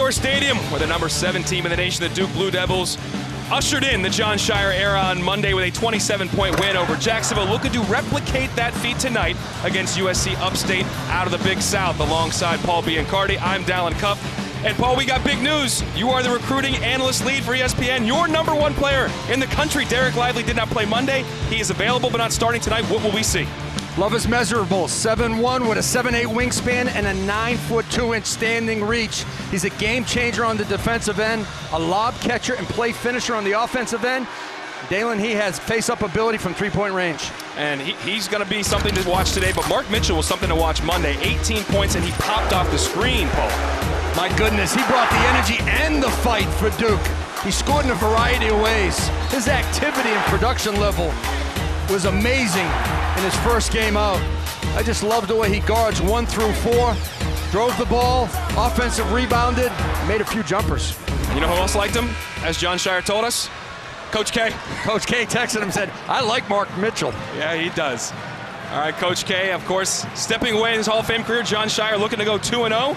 Indoor Stadium, where the #7 team in the nation, the Duke Blue Devils, ushered in the Jon Scheyer era on Monday with a 27-point win over Jacksonville, looking to replicate that feat tonight against USC Upstate out of the Big South. Alongside Paul Biancardi, I'm Dallin Cupp. And Paul, we got big news. You are the recruiting analyst lead for ESPN. Your #1 player in the country, Derek Lively, did not play Monday. He is available but not starting tonight. What will we see? Love is measurable, 7'1" with a 7'8" wingspan and a 9'2" standing reach. He's a game changer on the defensive end, a lob catcher and play finisher on the offensive end. Dalen, he has face-up ability from three-point range. And he's going to be something to watch today, but Mark Mitchell was something to watch Monday. 18 points, and he popped off the screen, Paul. My goodness, he brought the energy and the fight for Duke. He scored in a variety of ways. His activity and production level was amazing in his first game out. I just love the way he guards 1 through 4, drove the ball, offensive rebounded, made a few jumpers. You know who else liked him, as Jon Scheyer told us? Coach K. Coach K texted him and said, I like Mark Mitchell. Yeah, he does. All right, Coach K, of course, stepping away in his Hall of Fame career. Jon Scheyer looking to go 2-0.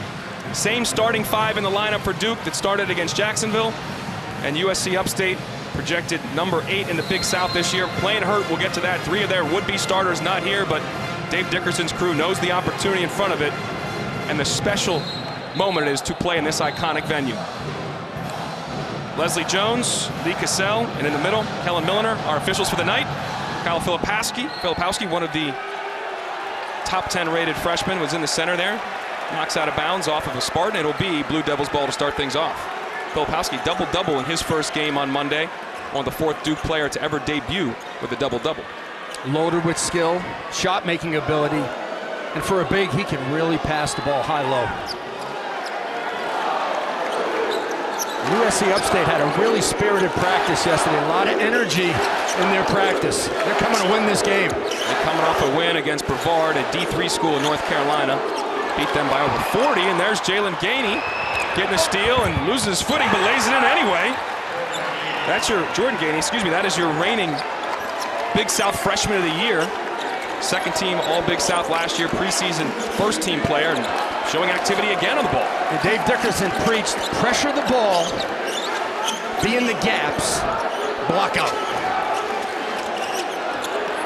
Same starting 5 in the lineup for Duke that started against Jacksonville. And USC Upstate projected #8 in the Big South this year. Playing hurt, we'll get to that. 3 of their would-be starters not here, but Dave Dickerson's crew knows the opportunity in front of it and the special moment it is to play in this iconic venue. Leslie Jones, Lee Cassell, and in the middle, Kellen Milner, our officials for the night. Kyle Filipowski, one of the top 10 rated freshmen, was in the center there. Knocks out of bounds off of a Spartan. It'll be Blue Devils ball to start things off. Filipowski double-double in his first game on Monday, on the 4th Duke player to ever debut with a double-double. Loaded with skill, shot-making ability, and for a big, he can really pass the ball high-low. USC Upstate had a really spirited practice yesterday. A lot of energy in their practice. They're coming to win this game. They're coming off a win against Brevard, a D3 school in North Carolina. Beat them by over 40, and there's Jalen Gainey getting a steal and loses his footing, but lays it in anyway. That's your Jordan Gainey, excuse me. That is your reigning Big South Freshman of the Year. Second team All Big South last year, preseason first team player, and showing activity again on the ball. And Dave Dickerson preached, pressure the ball, be in the gaps, block out.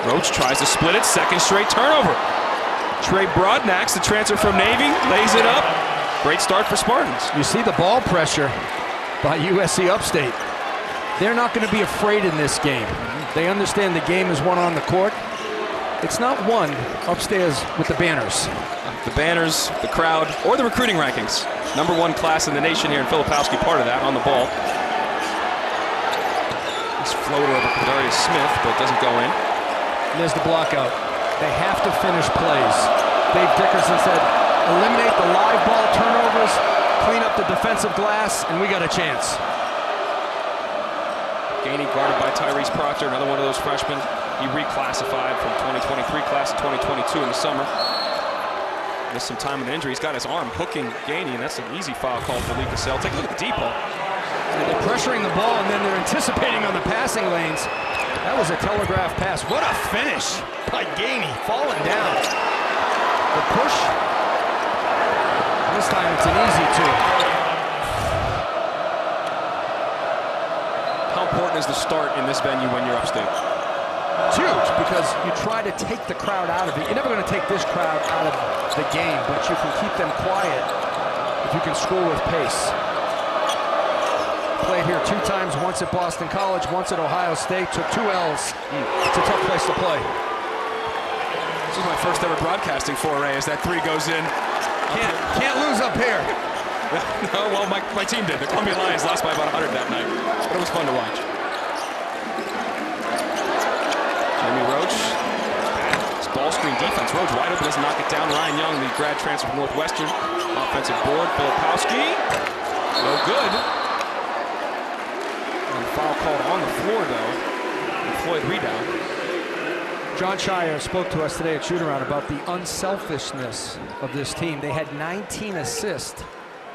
Roach tries to split it, second straight turnover. Trey Broadnax, the transfer from Navy, lays it up. Great start for Spartans. You see the ball pressure by USC Upstate. They're not going to be afraid in this game. They understand the game is won on the court. It's not won upstairs with the banners. The banners, the crowd, or the recruiting rankings. #1 class in the nation here in Filipowski, part of that on the ball. This floater over Kadarius Smith, but doesn't go in. And there's the block out. They have to finish plays. Dave Dickerson said, eliminate the live ball turnovers, clean up the defensive glass, and we got a chance. Gainey guarded by Tyrese Proctor, another one of those freshmen. He reclassified from 2023 class to 2022 in the summer. Missed some time with an injury. He's got his arm hooking Gainey, and that's an easy foul call for Lee Cassell. Take a look at the deep ball. And they're pressuring the ball, and then they're anticipating on the passing lanes. That was a telegraph pass. What a finish by Gainey, falling down. The push. This time it's an easy 2. How important is the start in this venue when you're upstate? It's huge because you try to take the crowd out of it. You're never going to take this crowd out of the game, but you can keep them quiet if you can score with pace. Played here 2 times, once at Boston College, once at Ohio State, took 2 L's. It's a tough place to play. This is my first ever broadcasting foray as that 3 goes in. Can't lose up here. No, well, my team did. The Columbia Lions lost by about 100 that night, but it was fun to watch. Jimmy Roach, it's ball screen defense. Roach wide open, doesn't knock it down. Ryan Young, the grad transfer from Northwestern, offensive board. Filipowski, no good. And foul called on the floor, though. And Floyd rebound. Jon Scheyer spoke to us today at shoot-around about the unselfishness of this team. They had 19 assists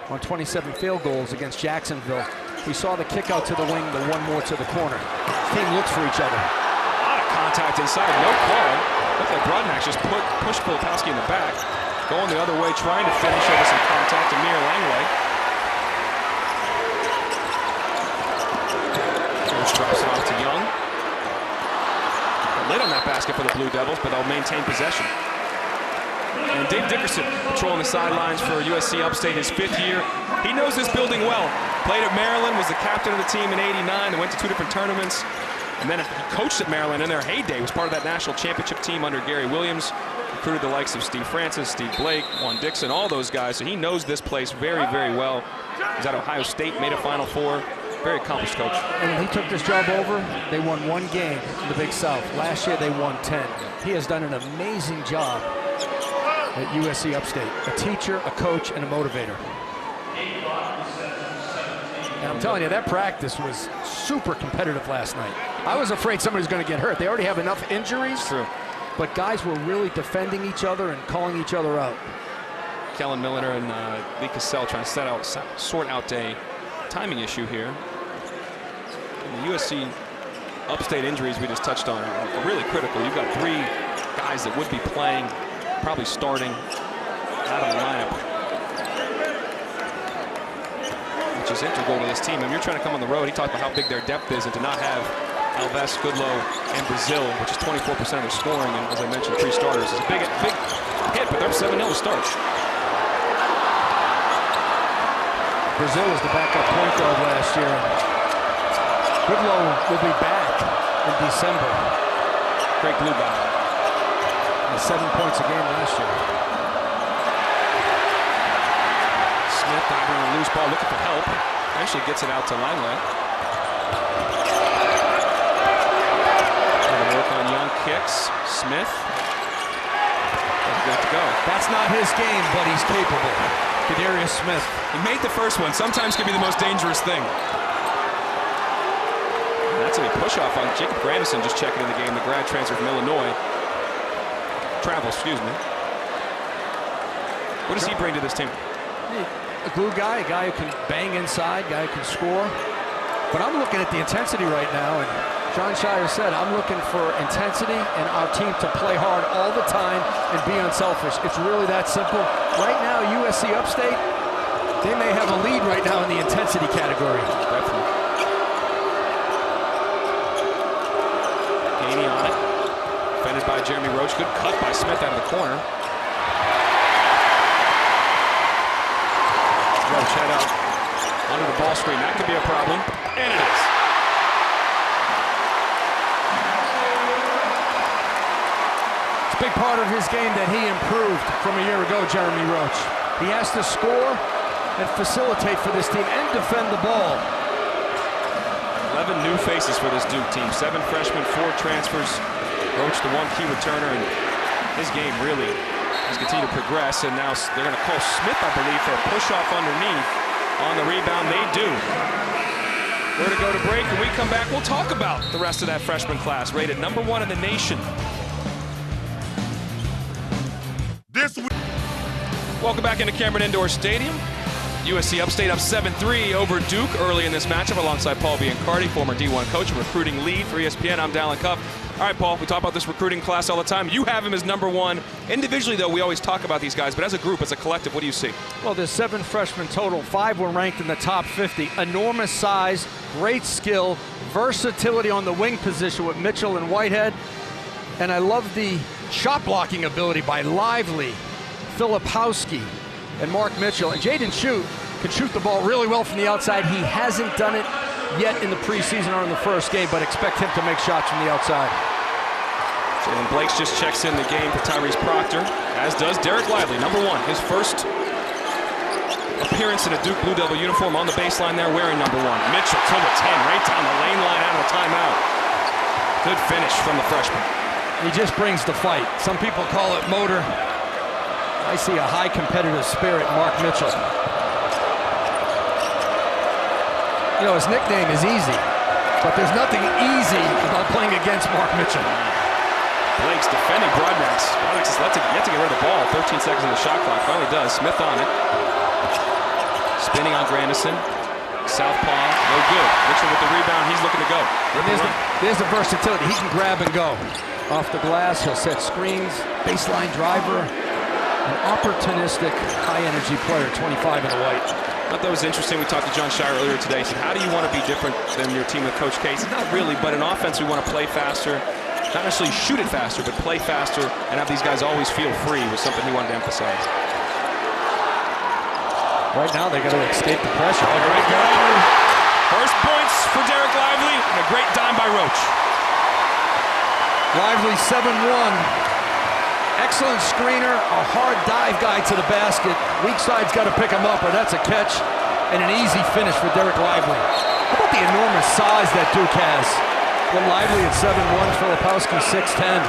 on 27 field goals against Jacksonville. We saw the kick out to the wing, the one more to the corner. This team looks for each other. A lot of contact inside, no call. Looked like Broadnax just pushed Filipowski in the back. Going the other way, trying to finish over some contact. Amir Langley. on that basket for the Blue Devils, but they'll maintain possession. And Dave Dickerson patrolling the sidelines for USC Upstate, his 5th year. He knows this building well. Played at Maryland, was the captain of the team in '89, and went to 2 different tournaments. And then he coached at Maryland in their heyday, was part of that national championship team under Gary Williams. Recruited the likes of Steve Francis, Steve Blake, Juan Dixon, all those guys. So he knows this place very, very well. He's at Ohio State, made a Final Four. Very accomplished coach. And when he took this job over, they won 1 game in the Big South. Last year, they won 10. He has done an amazing job at USC Upstate. A teacher, a coach, and a motivator. And I'm telling you, that practice was super competitive last night. I was afraid somebody was going to get hurt. They already have enough injuries. True. But guys were really defending each other and calling each other out. Kellen Milliner and Lee Cassell trying to sort out a timing issue here. And the USC Upstate injuries we just touched on are really critical. You've got 3 guys that would be playing, probably starting out of the lineup, which is integral to this team. And you're trying to come on the road. He talked about how big their depth is, and to not have Alves, Goodlow, and Brazil, which is 24% of their scoring, and as I mentioned, 3 starters, is a big hit, but they're 7-0 to start. Brazil was the backup point guard last year. Goodlow will be back in December. Great blue guy. And 7 points a game last year. Smith diving on a loose ball, looking for help. Actually gets it out to Langley. Work on young kicks. Smith doesn't get to go. That's not his game, but he's capable. Kadarius Smith. He made the first one. Sometimes can be the most dangerous thing. And that's a push-off on Jacob Grandison, just checking in the game. The grad transfer from Illinois. Excuse me. What does he bring to this team? A glue guy, a guy who can bang inside, a guy who can score. But I'm looking at the intensity right now, and John Shire said, I'm looking for intensity and our team to play hard all the time and be unselfish. It's really that simple. Right now, USC Upstate, they may have a lead right now in the intensity category. Definitely. Gainey on it. Defended by Jeremy Roach. Good cut by Smith out of the corner. Roach head out under the ball screen. That could be a problem. And it is. Big part of his game that he improved from a year ago, Jeremy Roach. He has to score and facilitate for this team and defend the ball. 11 new faces for this Duke team. 7 freshmen, 4 transfers. Roach, the 1 key returner, and his game really has continued to progress. And now they're going to call Smith, I believe, for a push-off underneath. On the rebound, they do. We're going to go to break. When we come back, we'll talk about the rest of that freshman class, rated #1 in the nation. Welcome back into Cameron Indoor Stadium. USC Upstate up 7-3 over Duke early in this matchup alongside Paul Biancardi, former D1 coach and recruiting lead for ESPN. I'm Dallin Cuff. All right, Paul, we talk about this recruiting class all the time. You have him as #1. Individually, though, we always talk about these guys, but as a group, as a collective, what do you see? Well, there's 7 freshmen total. 5 were ranked in the top 50. Enormous size, great skill, versatility on the wing position with Mitchell and Whitehead. And I love the shot blocking ability by Lively, Filipowski, and Mark Mitchell. And Jaden Shute can shoot the ball really well from the outside. He hasn't done it yet in the preseason or in the first game, but expect him to make shots from the outside. Jalen Blakes just checks in the game for Tyrese Proctor, as does Derek Lively, #1. His first appearance in a Duke Blue Devil uniform on the baseline there, wearing #1. Mitchell to the 10, right down the lane line out of the timeout. Good finish from the freshman. He just brings the fight. Some people call it motor. I see a high competitive spirit, Mark Mitchell. You know, his nickname is Easy, but there's nothing easy about playing against Mark Mitchell. Blake's defending Broadnax. Broadnax has yet to get rid of the ball. 13 seconds on the shot clock. Finally does. Smith on it. Spinning on Grandison. Southpaw, no good. Mitchell with the rebound. He's looking to go. There's the versatility. He can grab and go. Off the glass, he'll set screens, baseline driver. An opportunistic, high-energy player, 25 in the white. I thought that was interesting. We talked to John Shire earlier today. He said, how do you want to be different than your team with Coach K? He said, not really, but in offense, we want to play faster. not necessarily shoot it faster, but play faster and have these guys always feel free was something he wanted to emphasize. Right now, they got to escape the pressure. Oh, great goal. First points for Derek Lively, and a great dime by Roach. Lively 7-1. Excellent screener, a hard dive guy to the basket. Weak side's got to pick him up, or that's a catch, and an easy finish for Derek Lively. How about the enormous size that Duke has? With Lively at 7'1", Filipowski 6'10".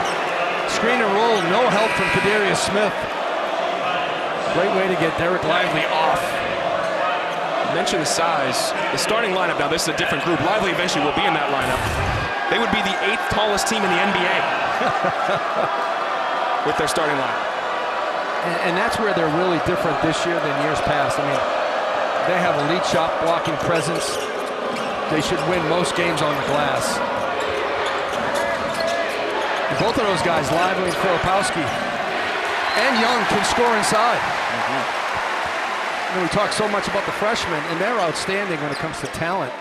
Screen and roll, no help from Kadarius Smith. Great way to get Derek Lively off. You mentioned the size. The starting lineup, now this is a different group. Lively eventually will be in that lineup. They would be the 8th tallest team in the NBA with their starting lineup. And that's where they're really different this year than years past. I mean, they have elite shot blocking presence. They should win most games on the glass. And both of those guys, Lively and Filipowski, and Young, can score inside. You know, we talk so much about the freshmen, and they're outstanding when it comes to talent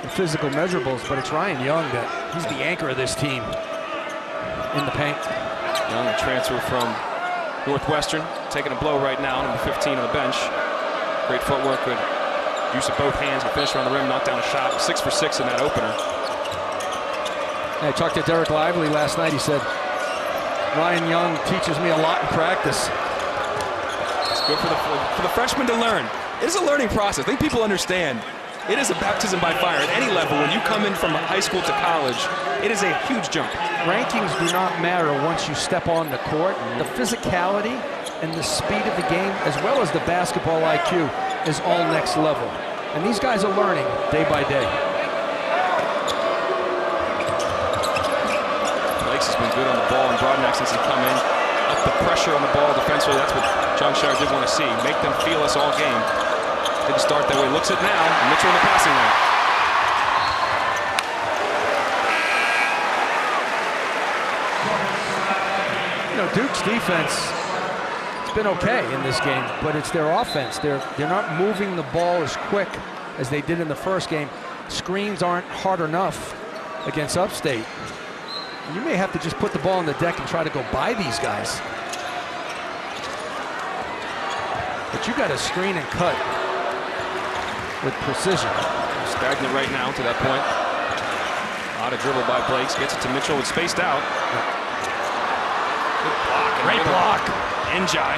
and physical measurables, but it's Ryan Young that he's the anchor of this team in the paint. Young, a transfer from Northwestern, taking a blow right now, number 15 on the bench. Great footwork, good use of both hands, good finish around the rim, knocked down a shot, 6 for 6 in that opener. I talked to Derek Lively last night. He said, Ryan Young teaches me a lot in practice. It's good for the freshmen to learn. It is a learning process. I think people understand. It is a baptism by fire at any level. When you come in from high school to college, it is a huge jump. Rankings do not matter once you step on the court. The physicality and the speed of the game, as well as the basketball IQ, is all next level. And these guys are learning day by day. Blakes has been good on the ball, and Broadneck since he come in. Up the pressure on the ball defensively. That's what John Shire did want to see. Make them feel us all game. Didn't start that way. Looks it now. Mitchell in the passing lane. You know, Duke's defense, it's been okay in this game, but it's their offense. They're not moving the ball as quick as they did in the first game. Screens aren't hard enough against Upstate. You may have to just put the ball on the deck and try to go by these guys. But you got to screen and cut with precision. Stagnant right now to that point. A lot of dribble by Blakes. Gets it to Mitchell. It's spaced out. Good block. Great block. Njai.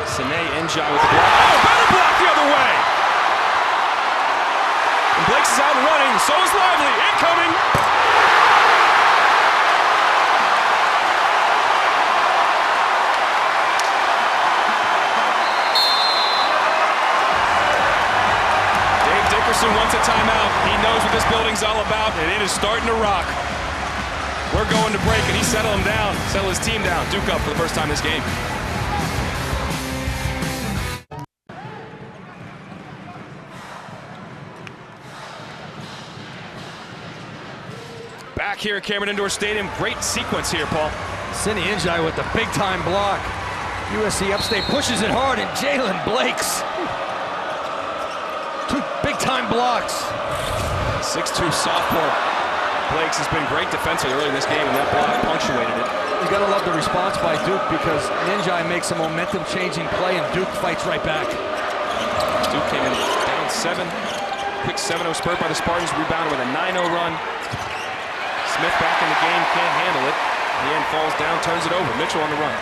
Sine Njai with the block. Oh, better block the other way. And Blakes is out and running. So is Lively. Incoming. Wants a timeout. He knows what this building's all about, and it is starting to rock. We're going to break, and he settled him down, settled his team down. Duke up for the first time this game. Back here at Cameron Indoor Stadium. Great sequence here, Paul. Sine Njai with the big-time block. USC Upstate pushes it hard, and Jalen Blakes. Two big-time blocks. 6'2" sophomore Blakes has been great defensively early in this game, and that block punctuated it. You gotta love the response by Duke, because Njai makes a momentum-changing play, and Duke fights right back. Duke came in down 7. Quick 7-0 spurt by the Spartans, rebounded with a 9-0 run. Smith back in the game, can't handle it. In the end, falls down, turns it over. Mitchell on the run.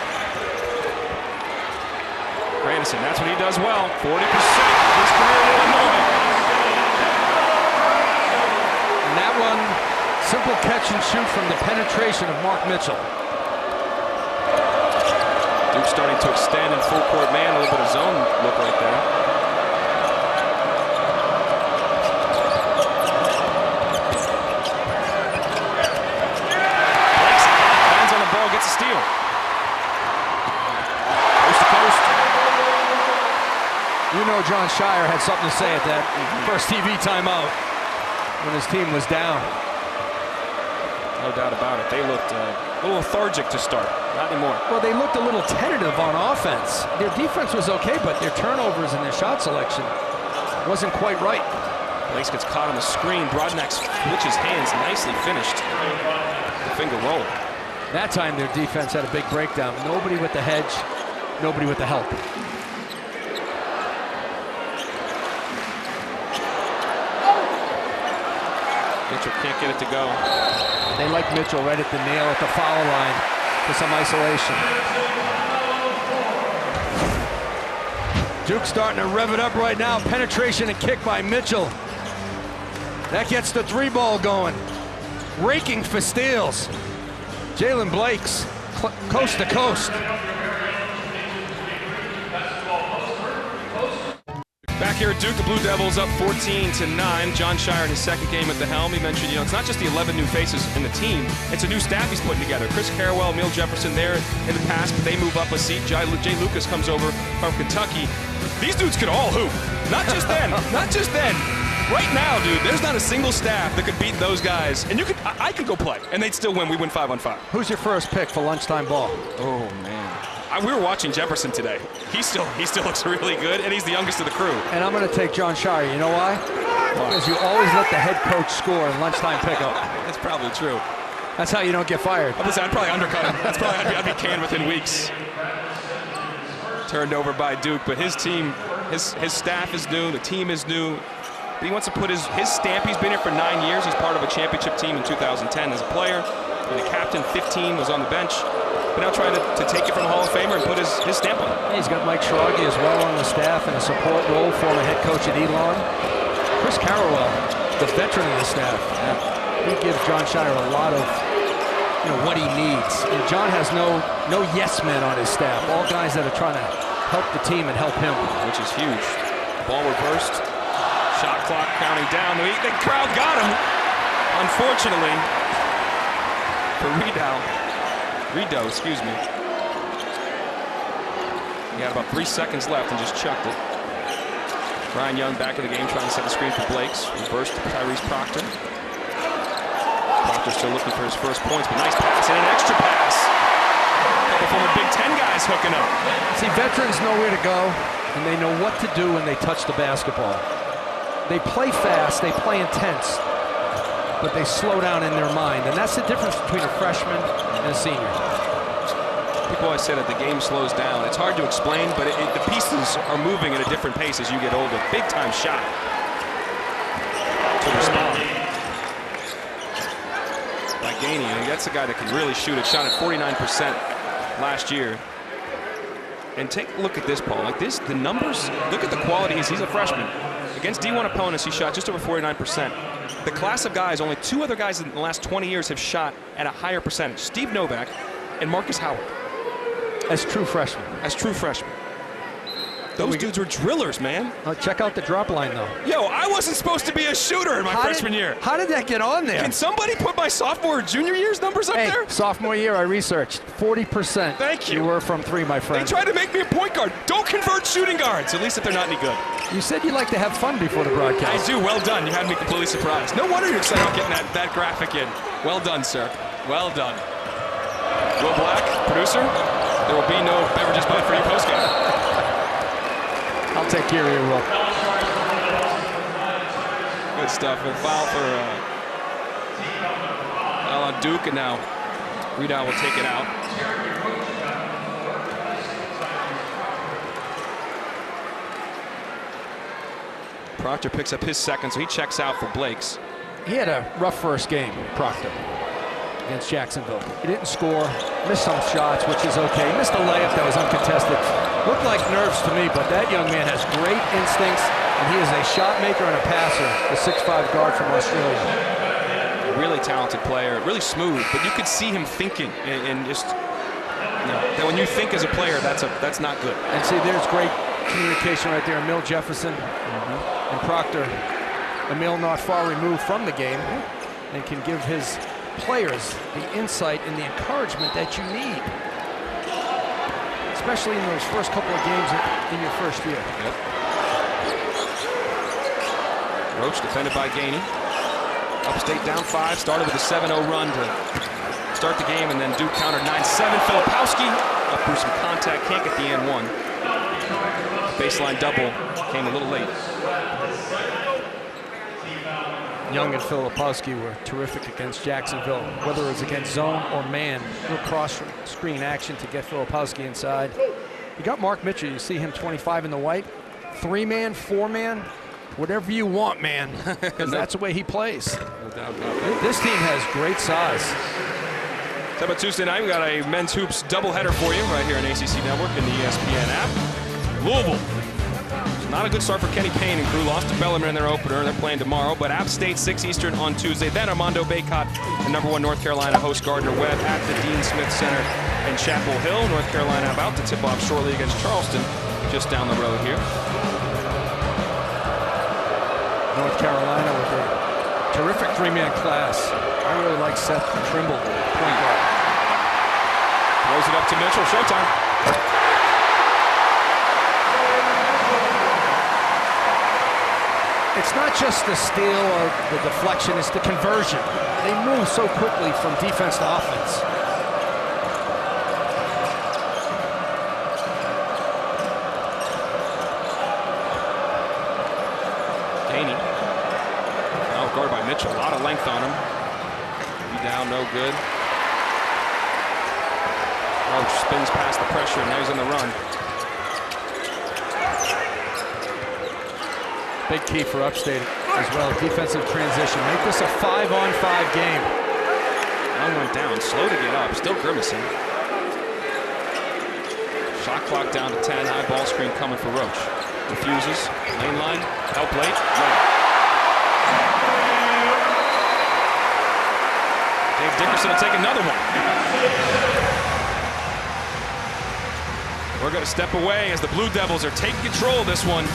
Grandison, that's what he does well. 40% of his career in Illinois. And that one, simple catch and shoot from the penetration of Mark Mitchell. Duke starting to extend in full court man, a little bit of zone look right there. Blakes lands on the ball, gets a steal. Coast to coast. You know John Shire had something to say at that first TV timeout when his team was down. No doubt about it. They looked a little lethargic to start. Not anymore. Well, they looked a little tentative on offense. Their defense was okay, but their turnovers and their shot selection wasn't quite right. Blakes gets caught on the screen. Broadneck switches hands. Nicely finished. finger roll. That time their defense had a big breakdown. Nobody with the hedge, nobody with the help. Mitchell can't get it to go. They like Mitchell right at the nail at the foul line for some isolation. Duke starting to rev it up right now. Penetration and kick by Mitchell. That gets the three ball going. Raking for steals. Jalen Blake's coast to coast. Back here at Duke, the Blue Devils up 14-9. John Shire in his second game at the helm. He mentioned, it's not just the 11 new faces in the team, it's a new staff he's putting together. Chris Carrawell, Emil Jefferson there in the past, but they move up a seat. Jay Lucas comes over from Kentucky. These dudes could all hoop. Not just then, not just then. Right now, dude, there's not a single staff that could beat those guys. And I could go play, and they'd still win. We win 5-on-5. Who's your first pick for lunchtime ball? Oh, man. We were watching Jefferson today. He still looks really good, and he's the youngest of the crew. And I'm going to take John Shire. You know why? Because you always let the head coach score in lunchtime pickup. That's probably true. That's how you don't get fired. I'd probably undercut him. I'd be canned within weeks. Turned over by Duke, but his team, his staff is new, the team is new. But he wants to put his stamp. He's been here for 9 years. He's part of a championship team in 2010 as a player. And the captain, 15, was on the bench. But now trying to take it from the Hall of Famer and put his stamp on it. He's got Mike Schrage as well on the staff in a support role, former head coach at Elon. Chris Carrawell, the veteran of the staff. He gives John Shire a lot of what he needs. And John has no yes men on his staff. All guys that are trying to help the team and help him. Which is huge. Ball reversed. Shot clock counting down. The crowd got him. Unfortunately, for Rideau, excuse me. He had about 3 seconds left and just chucked it. Ryan Young back in the game trying to set the screen for Blakes. Reversed to Tyrese Proctor. Proctor still looking for his first points, but nice pass and an extra pass. A couple former Big Ten guys hooking up. See, veterans know where to go, and they know what to do when they touch the basketball. They play fast, they play intense, but they slow down in their mind, and that's the difference between a freshman and a senior. People always say that the game slows down. It's hard to explain, but the pieces are moving at a different pace as you get older. Big time shot to respond by Gainey. And that's a guy that can really shoot it. Shot at 49% last year. And take a look at this, Paul. Like this, the numbers, look at the quality. He's a freshman. Against D1 opponents, he shot just over 49%. The class of guys, only 2 other guys in the last 20 years have shot at a higher percentage. Steve Novak and Marcus Howard. As true freshmen. As true freshmen. Those dudes were drillers, man. Check out the drop line, though. Yo, I wasn't supposed to be a shooter in my freshman year. How did that get on there? Can somebody put my sophomore or junior year's numbers up there? Sophomore year, I researched. 40%. Thank you. You were from 3, my friend. They tried to make me a point guard. Don't convert shooting guards, at least if they're not any good. You said you like to have fun before the broadcast. I do. Well done. You had me completely surprised. No wonder you're excited about getting that graphic in. Well done, sir. Well done. Will Black, producer, there will be no beverages bought for you postgame. I'll take care of you, Will. Good stuff. We'll foul for Duke, and now Rideau will take it out. Proctor picks up his second, so he checks out for Blake's. He had a rough first game, Proctor, against Jacksonville. He didn't score, missed some shots, which is okay. Missed a layup that was uncontested. Looked like nerves to me, but that young man has great instincts, and he is a shot maker and a passer, the 6'5" guard from Australia. A really talented player, really smooth, but you could see him thinking and just, that when you think as a player, that's not good. And see, there's great communication right there. Emil Jefferson and Proctor. Emil not far removed from the game and can give his players the insight and the encouragement that you need, especially in those first couple of games in your first year. Yep. Roach defended by Gainey. Upstate down 5, started with a 7-0 run to start the game, and then Duke countered 9-7. Filipowski up through some contact, can't get the and one. Baseline double came a little late. Young and Filipowski were terrific against Jacksonville, whether it was against zone or man. Little cross-screen action to get Filipowski inside. You got Mark Mitchell. You see him 25 in the white. 3-man, 4-man, whatever you want, man, because that's the way he plays. No doubt about that. This team has great size. So about Tuesday night, we got a men's hoops doubleheader for you right here on ACC Network and the ESPN app. Louisville. Not a good start for Kenny Payne and crew. Lost to Bellarmine in their opener. They're playing tomorrow. But App State 6 Eastern on Tuesday. Then Armando Bacot and #1 North Carolina host Gardner-Webb at the Dean Smith Center in Chapel Hill. North Carolina about to tip off shortly against Charleston just down the road here. North Carolina with a terrific 3-man class. I really like Seth Trimble, point guard. Throws it up to Mitchell. Showtime. It's not just the steal or the deflection, it's the conversion. They move so quickly from defense to offense. Daney. Now guarded by Mitchell. A lot of length on him. He down, no good. Roach spins past the pressure, and now he's on the run. Big key for Upstate as well, defensive transition. Make this a 5-on-5 game. Young went down, slow to get up, still grimacing. Shot clock down to 10, high ball screen coming for Roach. Refuses, lane line, help late, no. Dave Dickerson will take another one. We're going to step away as the Blue Devils are taking control of this one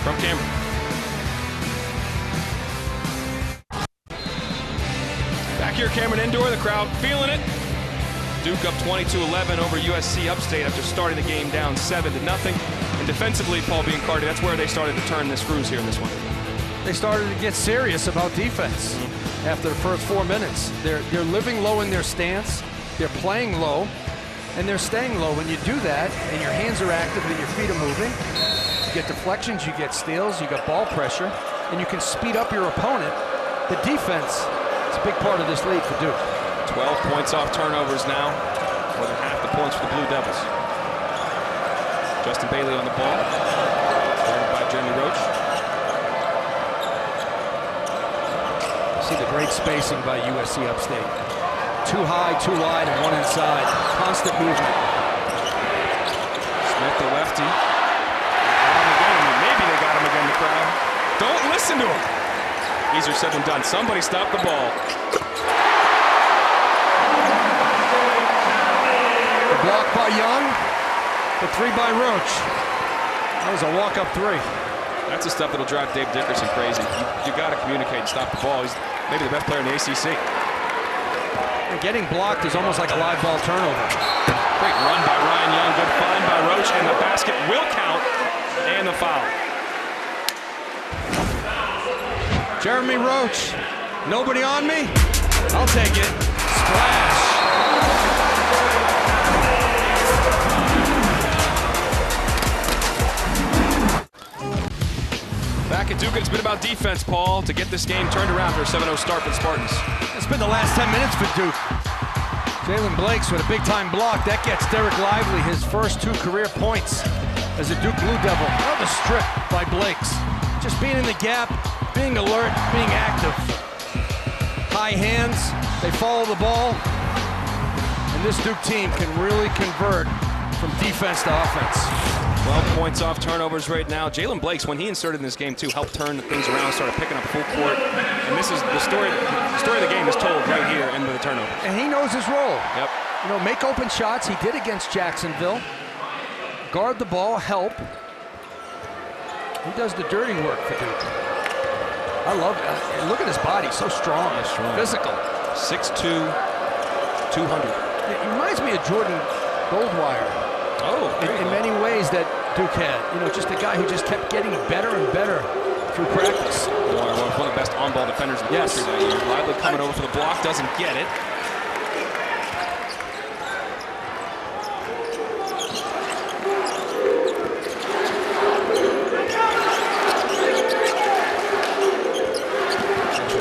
from Cameron. Back here, Cameron Indoor, the crowd feeling it. Duke up 22-11 over USC Upstate after starting the game down 7-0. And defensively, Paul Biancardi, that's where they started to turn the screws here in this one. They started to get serious about defense after the first 4 minutes. They're living low in their stance. They're playing low, and they're staying low. When you do that, and your hands are active and your feet are moving, you get deflections, you get steals, you got ball pressure, and you can speed up your opponent. The defense is a big part of this league for Duke. 12 points off turnovers now. More than half the points for the Blue Devils. Justin Bailey on the ball. Guarded by Jeremy Roach. See the great spacing by USC Upstate. 2 high, 2 wide, and 1 inside. Constant movement. Smith, the lefty. Maybe they got him again, the crowd. Don't listen to him. Easier said than done. Somebody stop the ball. The block by Young. The 3 by Roach. That was a walk-up 3. That's the stuff that'll drive Dave Dickerson crazy. You got to communicate and stop the ball. He's maybe the best player in the ACC. And getting blocked is almost like a live ball turnover. Great run by Ryan Young. Good find by Roach. And the basket will count. And the foul. Jeremy Roach. Nobody on me? I'll take it. Splash. Back at Duke, it's been about defense, Paul, to get this game turned around for a 7-0 start for the Spartans. It's been the last 10 minutes for Duke. Jalen Blakes with a big-time block. That gets Derek Lively his first 2 career points as a Duke Blue Devil. Another strip by Blakes. Just being in the gap, being alert, being active. High hands, they follow the ball. And this Duke team can really convert from defense to offense. 12 points off turnovers right now. Jalen Blakes, when he inserted in this game too, helped turn things around, started picking up full court. And this is the story. The story of the game is told right here in the turnover. And he knows his role. Yep. You know, make open shots. He did against Jacksonville. Guard the ball, help. He does the dirty work for Duke. I love it. Look at his body, so strong. Yeah, strong. Physical. 6'2", 200. It reminds me of Jordan Goldwire. Oh, in many ways that Duke had. You know, just a guy who just kept getting better and better through practice. One of the best on-ball defenders in the country that year. Lively coming over for the block, doesn't get it.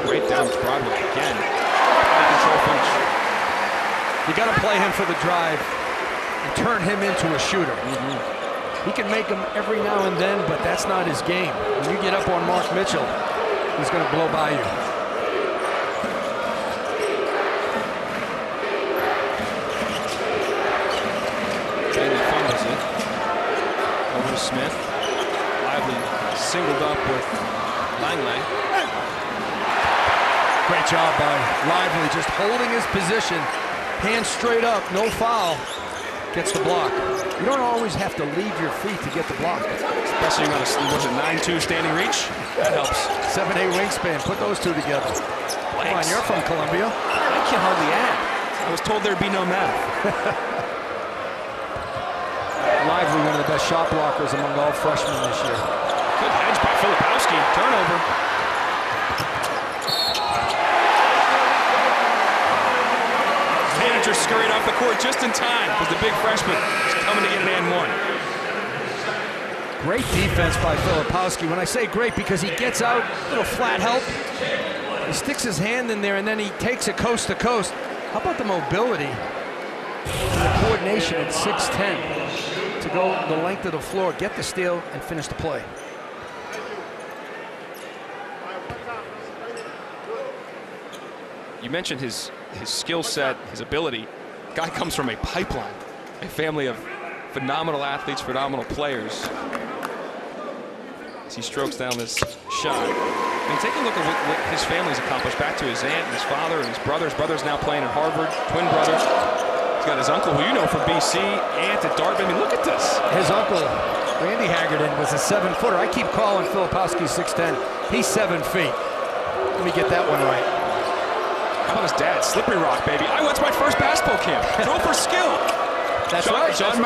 Great comes Broadway again. Body control finish. You got to play him for the drive and turn him into a shooter. He can make them every now and then, but that's not his game. When you get up on Mark Mitchell, he's going to blow by you. Bailey fumbles it. Over to Smith. Lively singled up with Langley. Great job by Lively, just holding his position, hands straight up, no foul. Gets the block. You don't always have to leave your feet to get the block. Especially on a 9-2 standing reach. That helps. 7'8" wingspan. Put those two together. Come on, you're from Columbia. I can hardly add. I was told there'd be no math. Lively, one of the best shot blockers among all freshmen this year. Good hedge by Filipowski. Turnover. Manager scurried off the court just in time because the big freshman is coming to get an and one. Great defense by Filipowski. When I say great, because he gets out, little flat help. He sticks his hand in there and then he takes it coast to coast. How about the mobility and the coordination at 6'10" to go the length of the floor, get the steal, and finish the play. You mentioned his skill set, his ability. Guy comes from a pipeline, a family of phenomenal athletes, phenomenal players. As he strokes down this shot. I mean, take a look at what his family's accomplished. Back to his aunt and his father and his brother. His brother's now playing at Harvard, twin brothers. He's got his uncle, who you know from BC, aunt at Dartmouth. I mean, look at this. His uncle, Randy Haggerty, was a 7-footer. I keep calling Filipowski 6'10". He's 7 feet. Let me get that one right. How about his dad? Slippery Rock, baby. I went to my first basketball camp. Throw for skill. That's right. John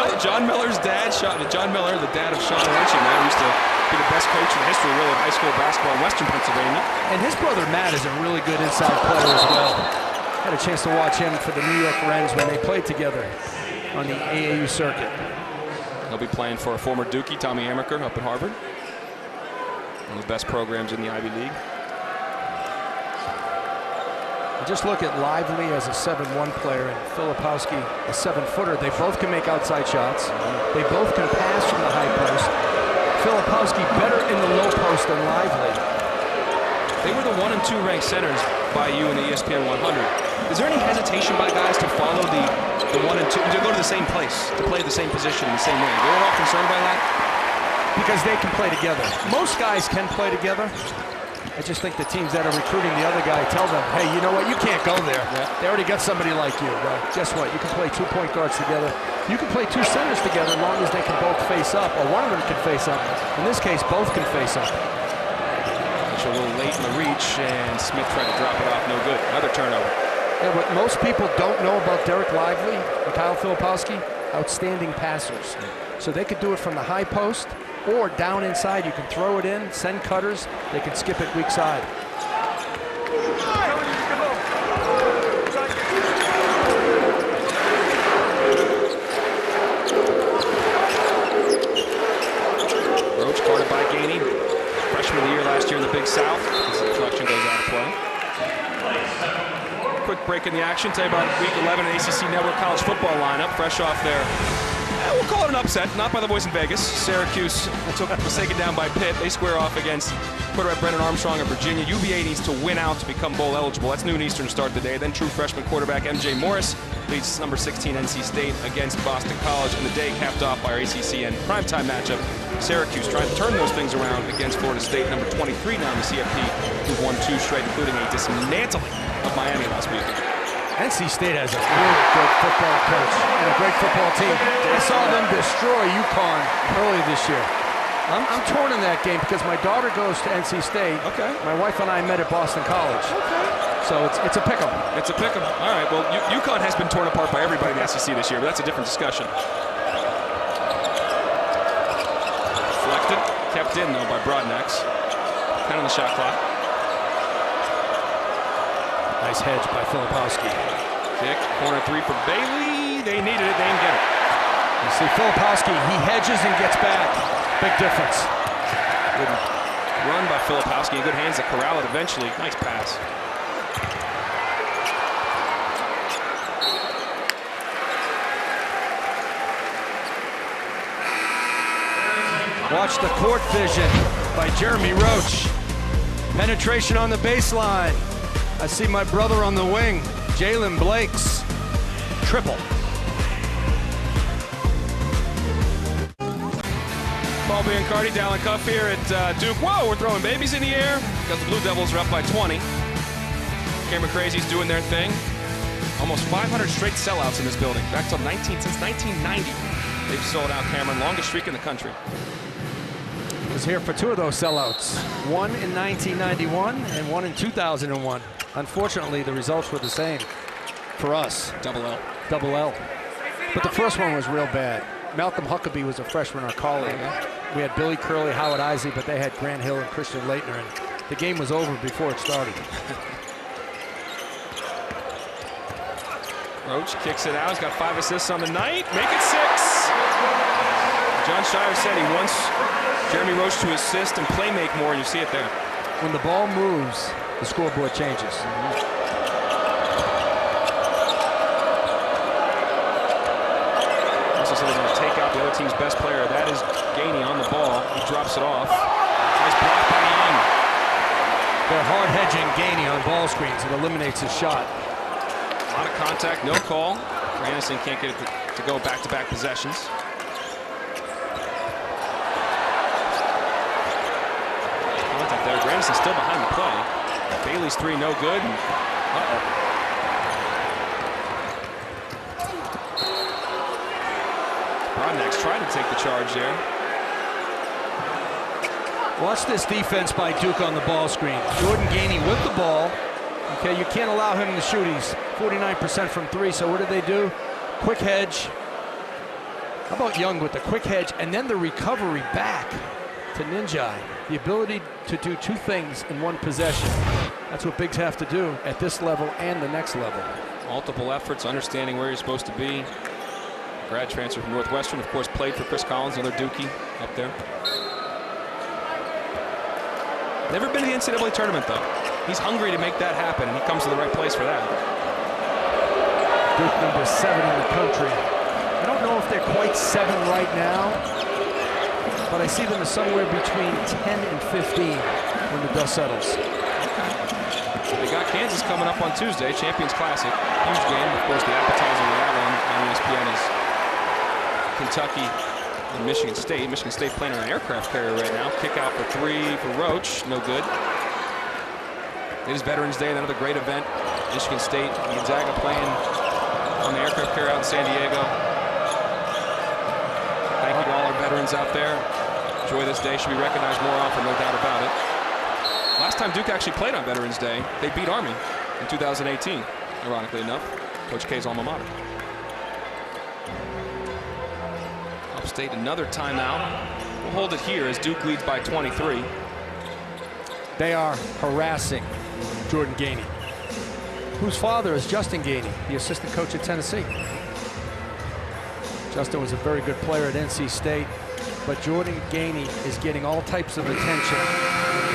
Miller's dad, John Miller, the dad of Sean Lynch, and used to be the best coach in the history, really, of high school basketball in Western Pennsylvania. And his brother Matt is a really good inside player as well. Had a chance to watch him for the New York Rens when they played together on the AAU circuit. He'll be playing for a former Dookie, Tommy Amaker, up at Harvard. One of the best programs in the Ivy League. Just look at Lively as a 7'1" player and Filipowski a 7-footer. They both can make outside shots. They both can pass from the high post. Filipowski better in the low post than Lively. They were the 1 and 2 ranked centers by you in the ESPN 100. Is there any hesitation by guys to follow the 1 and 2, to go to the same place, to play the same position in the same way? They're at all concerned by that? Because they can play together. Most guys can play together. I just think the teams that are recruiting the other guy tell them, hey, you know what, you can't go there. Yeah. They already got somebody like you. Well, guess what? You can play 2 point guards together. You can play 2 centers together as long as they can both face up, or one of them can face up. In this case, both can face up. A little late in the reach, and Smith tried to drop it off. No good. Another turnover. Yeah, what most people don't know about Derek Lively and Kyle Filipowski, outstanding passers. So they could do it from the high post, or down inside. You can throw it in, send cutters. They can skip it weak side. Roach guarded by Gainey. Freshman of the year last year in the Big South. His deflection goes out of play. Quick break in the action. Tell you about Week 11 ACC Network College Football lineup. Fresh off there. We'll call it an upset, not by the boys in Vegas. Syracuse was taken down by Pitt. They square off against quarterback Brennan Armstrong of Virginia. UVA needs to win out to become bowl eligible. That's noon Eastern start today. Then true freshman quarterback MJ Morris leads number 16 NC State against Boston College. And the day capped off by our ACC and primetime matchup. Syracuse trying to turn those things around against Florida State, number 23 now in the CFP, who won 2 straight, including a dismantling of Miami last weekend. NC State has a really good football coach and a great football team. I saw them destroy UConn early this year. I'm torn in that game because my daughter goes to NC State. Okay. My wife and I met at Boston College. Okay. So it's a pick-em. It's a pick-em. All right, well, UConn has been torn apart by everybody in the SEC this year, but that's a different discussion. Deflected, kept in, though, by Broadnex. 10 on the shot clock. Nice hedge by Filipowski. Kick, corner 3 for Bailey. They needed it, they didn't get it. You see Filipowski, he hedges and gets back. Big difference. Good run by Filipowski in good hands to corral it eventually. Nice pass. Watch the court vision by Jeremy Roach. Penetration on the baseline. I see my brother on the wing, Jalen Blake's triple. Paul Biancardi, Dallin Cuff here at Duke. Whoa, we're throwing babies in the air because the Blue Devils are up by 20. Camera Crazies doing their thing. Almost 500 straight sellouts in this building. Back till since 1990. They've sold out, Cameron. Longest streak in the country. Was here for 2 of those sellouts. One in 1991 and one in 2001. Unfortunately, the results were the same for us. Double L. Double L. But the first one was real bad. Malcolm Huckabee was a freshman, our colleague. We had Billy Curley, Howard Isley, but they had Grant Hill and Christian Leitner, and the game was over before it started. Roach kicks it out. He's got 5 assists on the night. Make it 6. John Shire said he wants Jeremy Roach to assist and play make more, and you see it there. When the ball moves, the scoreboard changes. Also said they're going to take out the other team's best player. That is Gainey on the ball. He drops it off. Nice block by Young. They're hard hedging Gainey on ball screens. It eliminates his shot. A lot of contact, no call. Anderson can't get it to go back-to-back possessions. Contact there. Grandison still behind the play. Bailey's 3 no good. Broadnax tried to take the charge there. Watch this defense by Duke on the ball screen. Jordan Gainey with the ball. Okay, you can't allow him to shoot. He's 49% from 3, so what did they do? Quick hedge. How about Young with the quick hedge and then the recovery back to Ninjai. The ability to do 2 things in 1 possession. That's what bigs have to do at this level and the next level. Multiple efforts, understanding where you're supposed to be. Grad transfer from Northwestern, of course, played for Chris Collins, another Dookie up there. Never been to the NCAA tournament, though. He's hungry to make that happen, and he comes to the right place for that. Duke number 7 in the country. I don't know if they're quite 7 right now, but I see them as somewhere between 10 and 15 when the dust settles. They got Kansas coming up on Tuesday, Champions Classic. Huge game. Of course, the appetizer with that one on ESPN is Kentucky and Michigan State. Michigan State playing on an aircraft carrier right now. Kick out for 3 for Roach. No good. It is Veterans Day, another great event. Michigan State and Gonzaga playing on the aircraft carrier out in San Diego. Thank you to all our veterans out there. Enjoy this day. Should be recognized more often, no doubt about it. Last time Duke actually played on Veterans Day, they beat Army in 2018, ironically enough. Coach K's alma mater. Upstate, another timeout. We'll hold it here as Duke leads by 23. They are harassing Jordan Gainey, whose father is Justin Gainey, the assistant coach at Tennessee. Justin was a very good player at NC State, but Jordan Gainey is getting all types of attention.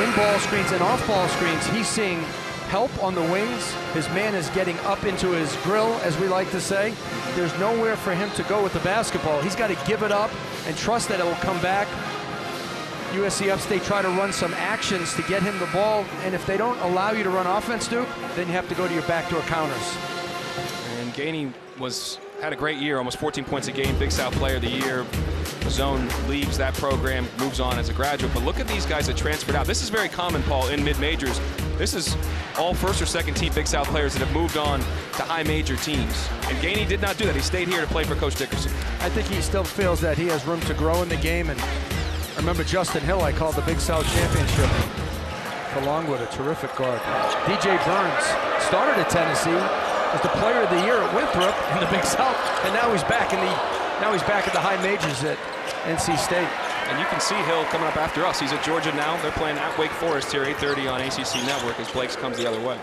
In ball screens and off ball screens, he's seeing help on the wings. His man is getting up into his grill, as we like to say. There's nowhere for him to go with the basketball. He's got to give it up and trust that it will come back. USC Upstate try to run some actions to get him the ball, and if they don't allow you to run offense, Duke, then you have to go to your backdoor counters. And Gainey had a great year, almost 14 points a game, Big South Player of the Year. Zone leaves that program, moves on as a graduate. But look at these guys that transferred out. This is very common, Paul, in mid-majors. This is all first or second team Big South players that have moved on to high major teams. And Gainey did not do that. He stayed here to play for Coach Dickerson. I think he still feels that he has room to grow in the game. And I remember Justin Hill, I called the Big South Championship, along with a terrific guard. DJ Burns started at Tennessee, was the player of the year at Winthrop in the Big South, and now he's back at the high majors at NC State. And you can see Hill coming up after us. He's at Georgia now. They're playing at Wake Forest here, 8:30 on ACC Network as Blake's comes the other way.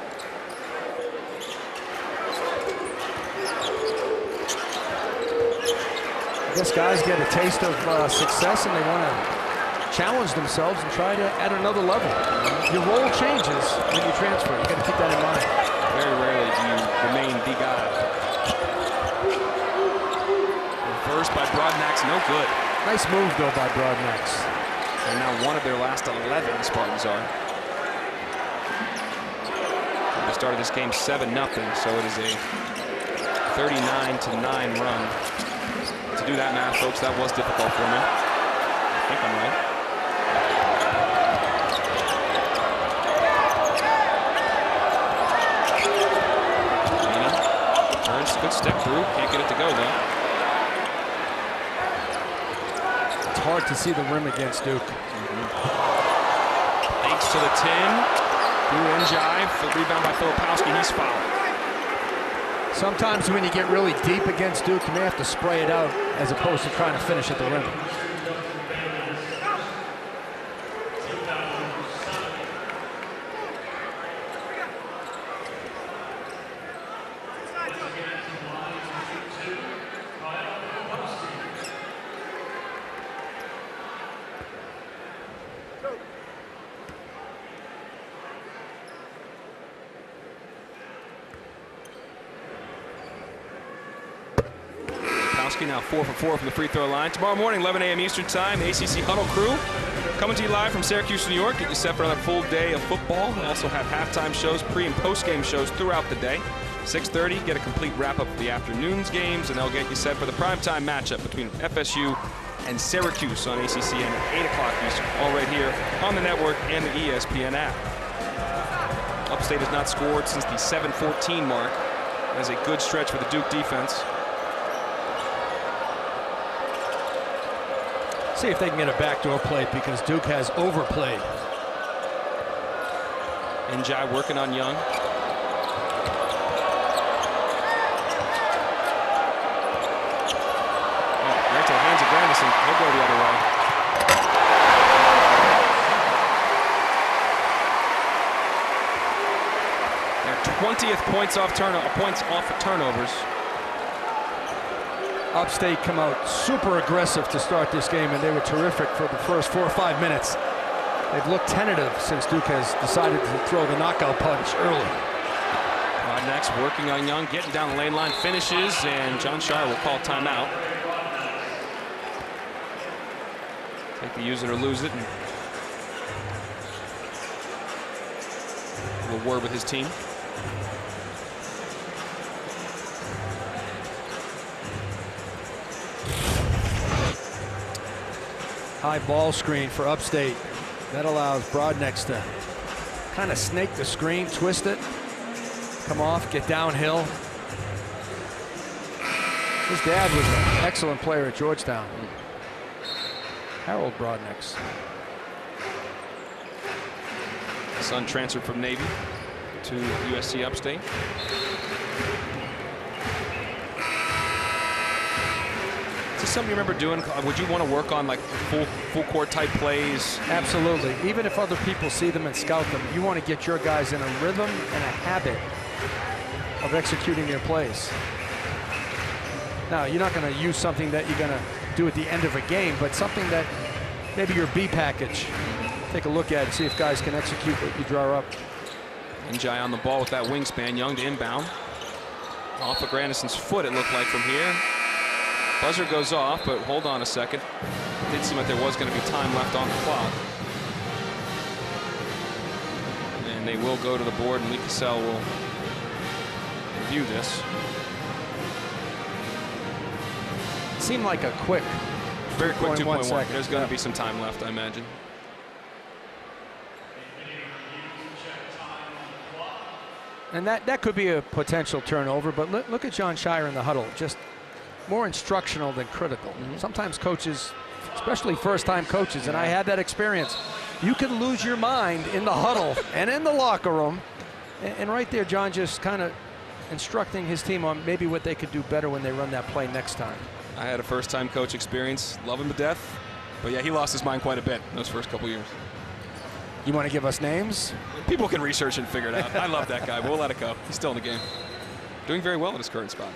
I guess guys get a taste of success and they want to challenge themselves and try to at another level. Your role changes when you transfer. You got to keep that in mind. It's no good. Nice move, though, by Broadnex. And now one of their last 11, the Spartans are. They started this game 7-0, so it is a 39-9 run. To do that math, folks, that was difficult for me. I think I'm right. Turns, good step through. Can't get it to go, though. It's hard to see the rim against Duke. Fakes to the tin. Through Njai. Rebound by Filipowski. He's fouled. Sometimes when you get really deep against Duke, you may have to spray it out as opposed to trying to finish at the rim. Now 4 for 4 from the free throw line. Tomorrow morning, 11 a.m. Eastern Time, ACC Huddle crew coming to you live from Syracuse, New York. Get you set for another full day of football. We'll also have halftime shows, pre- and post-game shows throughout the day. 6:30, get a complete wrap-up of the afternoon's games, and they'll get you set for the primetime matchup between FSU and Syracuse on ACCN at 8 o'clock Eastern, all right here on the network and the ESPN app. Upstate has not scored since the 7-14 mark. That is a good stretch for the Duke defense. See if they can get a backdoor play because Duke has overplayed. Njai working on Young. Oh, right to the hands of Grandison. He'll go the other way. Their 20th points off turnovers. Upstate come out super aggressive to start this game, and they were terrific for the first 4 or 5 minutes. They've looked tentative since Duke has decided to throw the knockout punch early. Next, working on Young, getting down the lane line, finishes, and Jon Scheyer will call timeout. Take the use it or lose it. And a word with his team. High ball screen for Upstate. That allows Broadnex to kind of snake the screen, twist it, come off, get downhill. His dad was an excellent player at Georgetown. Harold Broadnex. Son transferred from Navy to USC Upstate. Is this something you remember doing? Would you want to work on like full court type plays? Absolutely. Even if other people see them and scout them, you want to get your guys in a rhythm and a habit of executing their plays. Now, you're not going to use something that you're going to do at the end of a game, but something that maybe your B package. Take a look at and see if guys can execute what you draw up. Njai on the ball with that wingspan. Young to inbound. Off of Grandison's foot, it looked like from here. Buzzer goes off, but hold on a second. It did seem like there was going to be time left on the clock. And they will go to the board, and Lee Cassell will review this. Seemed like a quick, very quick 2.1. There's going to be some time left, I imagine. And that could be a potential turnover, but look at Jon Scheyer in the huddle. Just more instructional than critical. Sometimes coaches, especially first-time coaches, and I had that experience, you can lose your mind in the huddle and in the locker room. And right there, John just kind of instructing his team on maybe what they could do better when they run that play next time. I had a first-time coach experience. Love him to death. But, yeah, he lost his mind quite a bit in those first couple years. You want to give us names? People can research and figure it out. I love that guy. We'll let it go. He's still in the game. Doing very well at his current spot.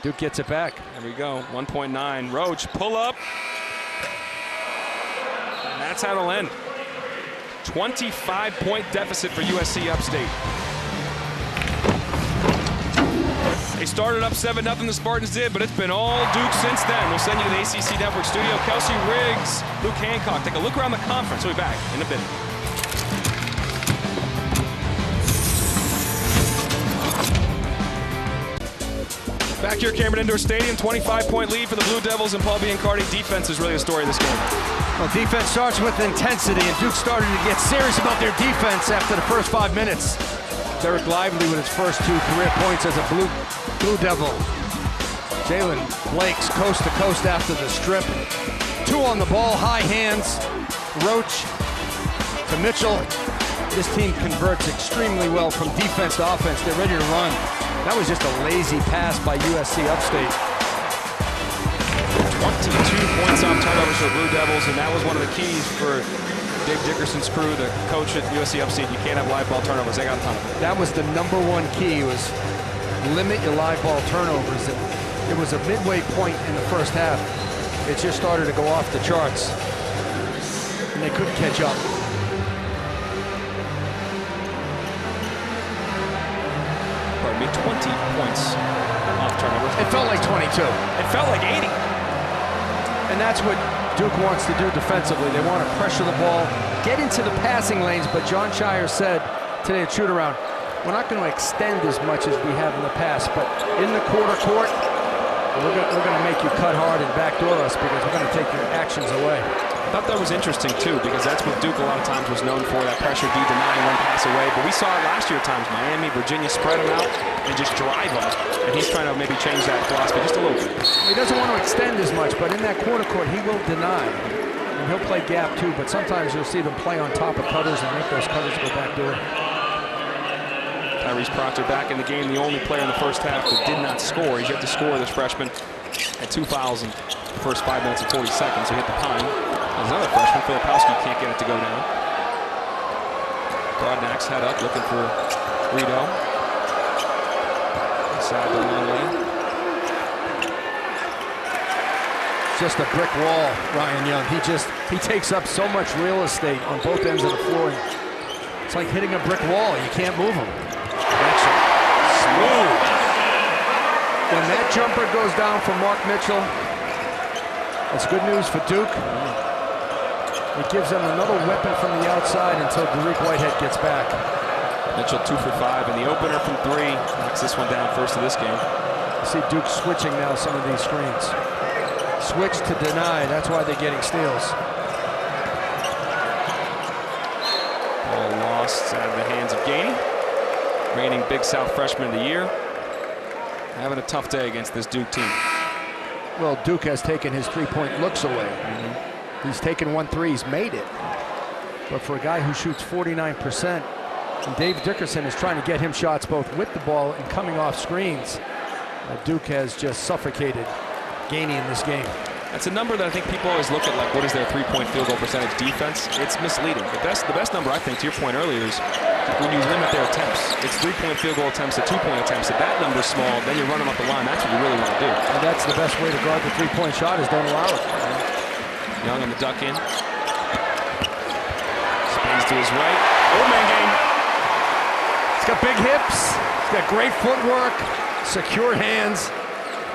Duke gets it back. There we go. 1.9. Roach, pull up. And that's how it'll end. 25-point deficit for USC Upstate. They started up 7-0, the Spartans did, but it's been all Duke since then. We'll send you to the ACC Network studio. Kelsey Riggs, Luke Hancock. Take a look around the conference. We'll be back in a bit. Back here at Cameron Indoor Stadium, 25-point lead for the Blue Devils, and Paul Biancardi. Defense is really the story of this game. Well, defense starts with intensity, and Duke started to get serious about their defense after the first 5 minutes. Derek Lively with his first 2 career points as a Blue Devil. Jalen Blake's coast to coast after the strip. 2 on the ball, high hands. Roach to Mitchell. This team converts extremely well from defense to offense. They're ready to run. That was just a lazy pass by USC Upstate. 22 points off turnovers for the Blue Devils, and that was one of the keys for Dave Dickerson's crew, the coach at USC Upstate. You can't have live ball turnovers. They got a ton of them. That was the #1 key, was limit your live ball turnovers. It was a midway point in the first half. It just started to go off the charts, and they couldn't catch up. Pardon me, 20 points off turnovers. It felt like 22. It felt like 80. And that's what Duke wants to do defensively. They want to pressure the ball, get into the passing lanes, but John Shire said today at shoot-around, we're not going to extend as much as we have in the past, but in the quarter court, we're going to make you cut hard and backdoor us because we're going to take your actions away. I thought that was interesting, too, because that's what Duke a lot of times was known for, that pressure, denying one pass away. But we saw it last year at times. Miami, Virginia spread them out and just drive them. And he's trying to maybe change that philosophy just a little bit. He doesn't want to extend as much, but in that quarter court, he will deny. And he'll play gap, too, but sometimes you'll see them play on top of cutters and make those cutters go backdoor. Tyrese Proctor back in the game, the only player in the first half that did not score. He's yet to score, this freshman, at 2 fouls in the first 5 minutes and 40 seconds. He hit the pine. There's another freshman, Filipowski, can't get it to go down. Broadnax head up, looking for Rito. Inside the long lane. Just a brick wall, Ryan Young. He takes up so much real estate on both ends of the floor. It's like hitting a brick wall. You can't move him. Action. Smooth. When that jumper goes down for Mark Mitchell, that's good news for Duke. It gives them another weapon from the outside until Derek Whitehead gets back. Mitchell 2 for 5 in the opener from 3. Knocks this one down first of this game. You see Duke switching now some of these screens. Switch to deny. That's why they're getting steals. Ball lost out of the hands of Gainey. Reigning Big South freshman of the year. Having a tough day against this Duke team. Well, Duke has taken his three-point looks away. He's taken 1 3, he's made it. But for a guy who shoots 49%, and Dave Dickerson is trying to get him shots both with the ball and coming off screens, Duke has just suffocated Gainey in this game. That's a number that I think people always look at, like what is their three-point field goal percentage defense. It's misleading. The best number, I think, to your point earlier, is when you limit their attempts. It's 3-point field goal attempts to 2-point attempts. If that number's small, then you run them up the line. That's what you really want to do. And that's the best way to guard the three-point shot, is don't allow it. Young on the duck in. Spins to his right. Old man game. He's got big hips. He's got great footwork, secure hands,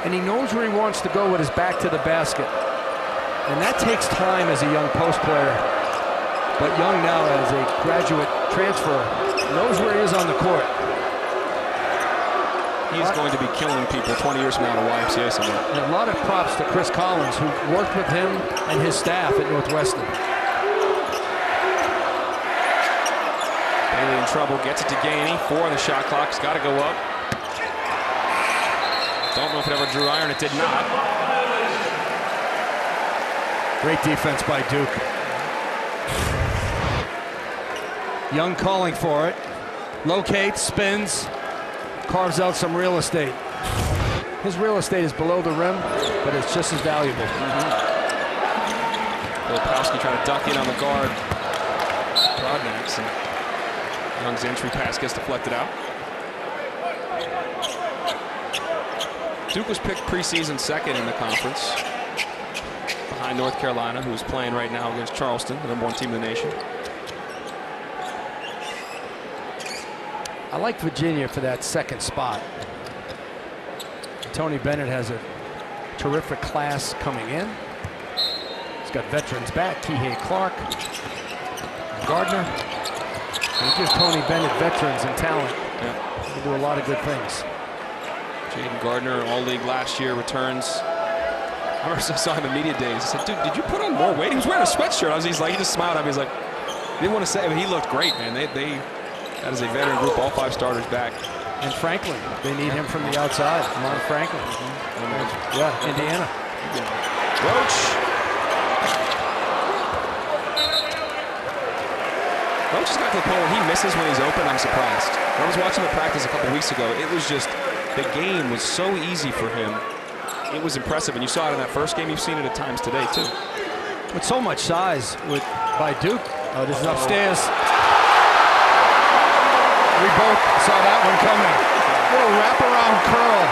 and he knows where he wants to go with his back to the basket. And that takes time as a young post player. But Young now, as a graduate transfer, knows where he is on the court. He's going to be killing people 20 years from now at a YMCA somewhere. And a lot of props to Chris Collins, who worked with him and his staff at Northwestern. Bailey in trouble, gets it to Gainey. 4 on the shot clock, he's got to go up. Don't know if it ever drew iron, it did not. Great defense by Duke. Young calling for it. Locates, spins, carves out some real estate. His real estate is below the rim, but it's just as valuable. Filipowski trying to duck in on the guard. Broadnax, and Young's entry pass gets deflected out. Duke was picked preseason second in the conference, behind North Carolina, who's playing right now against Charleston, the #1 team in the nation. I like Virginia for that second spot. Tony Bennett has a terrific class coming in. He's got veterans back, Kihei Clark, Gardner. And he gives Tony Bennett veterans and talent. Yeah. They do a lot of good things. Jaden Gardner, all-league last year, returns. I remember I saw him in media days. I said, dude, did you put on more weight? He was wearing a sweatshirt. He just smiled at me. He's like, he didn't want to say, but he looked great, man. That is a veteran group, all 5 starters back. And Franklin, they need him from the outside. Lamont Franklin. Yeah, Indiana. Roach. Roach has got to the point where he misses when he's open. I'm surprised. When I was watching the practice a couple weeks ago, it was just, the game was so easy for him. It was impressive, and you saw it in that first game. You've seen it at times today, too. With so much size by Duke. Oh, this is upstairs. We both saw that one coming. Little wraparound curl.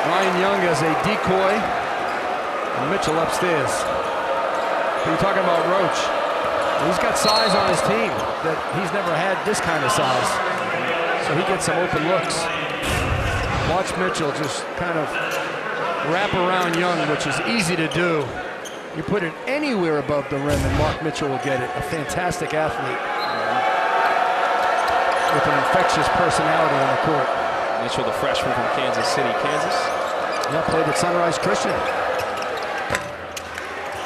Ryan Young as a decoy. And Mitchell upstairs. But you're talking about Roach. He's got size on his team that he's never had this kind of size. So he gets some open looks. Watch Mitchell just kind of wrap around Young, which is easy to do. You put it anywhere above the rim and Mark Mitchell will get it. A fantastic athlete with an infectious personality on the court. Mitchell, the freshman from Kansas City, Kansas. Yeah, played at Sunrise Christian.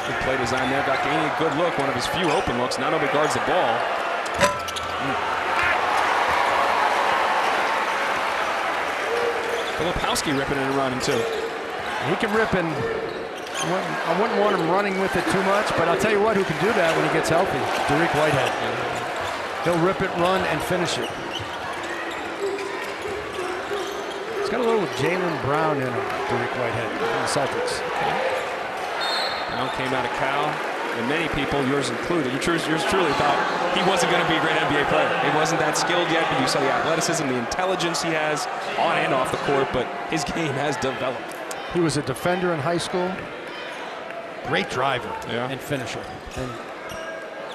Good play design there. Got gaining a good look, one of his few open looks. Now nobody guards the ball. Filipowski ripping it and running too. He can rip and I wouldn't want him running with it too much, but I'll tell you what, who can do that when he gets healthy? Derek Whitehead. He'll rip it, run, and finish it. He's got a little Jaylen Brown in him, Derek Whitehead, from the Celtics. Brown came out of Cal, and many people, yours included, yours truly thought he wasn't going to be a great NBA player. He wasn't that skilled yet, but you saw the athleticism, the intelligence he has on and off the court, but his game has developed. He was a defender in high school, great driver and finisher, and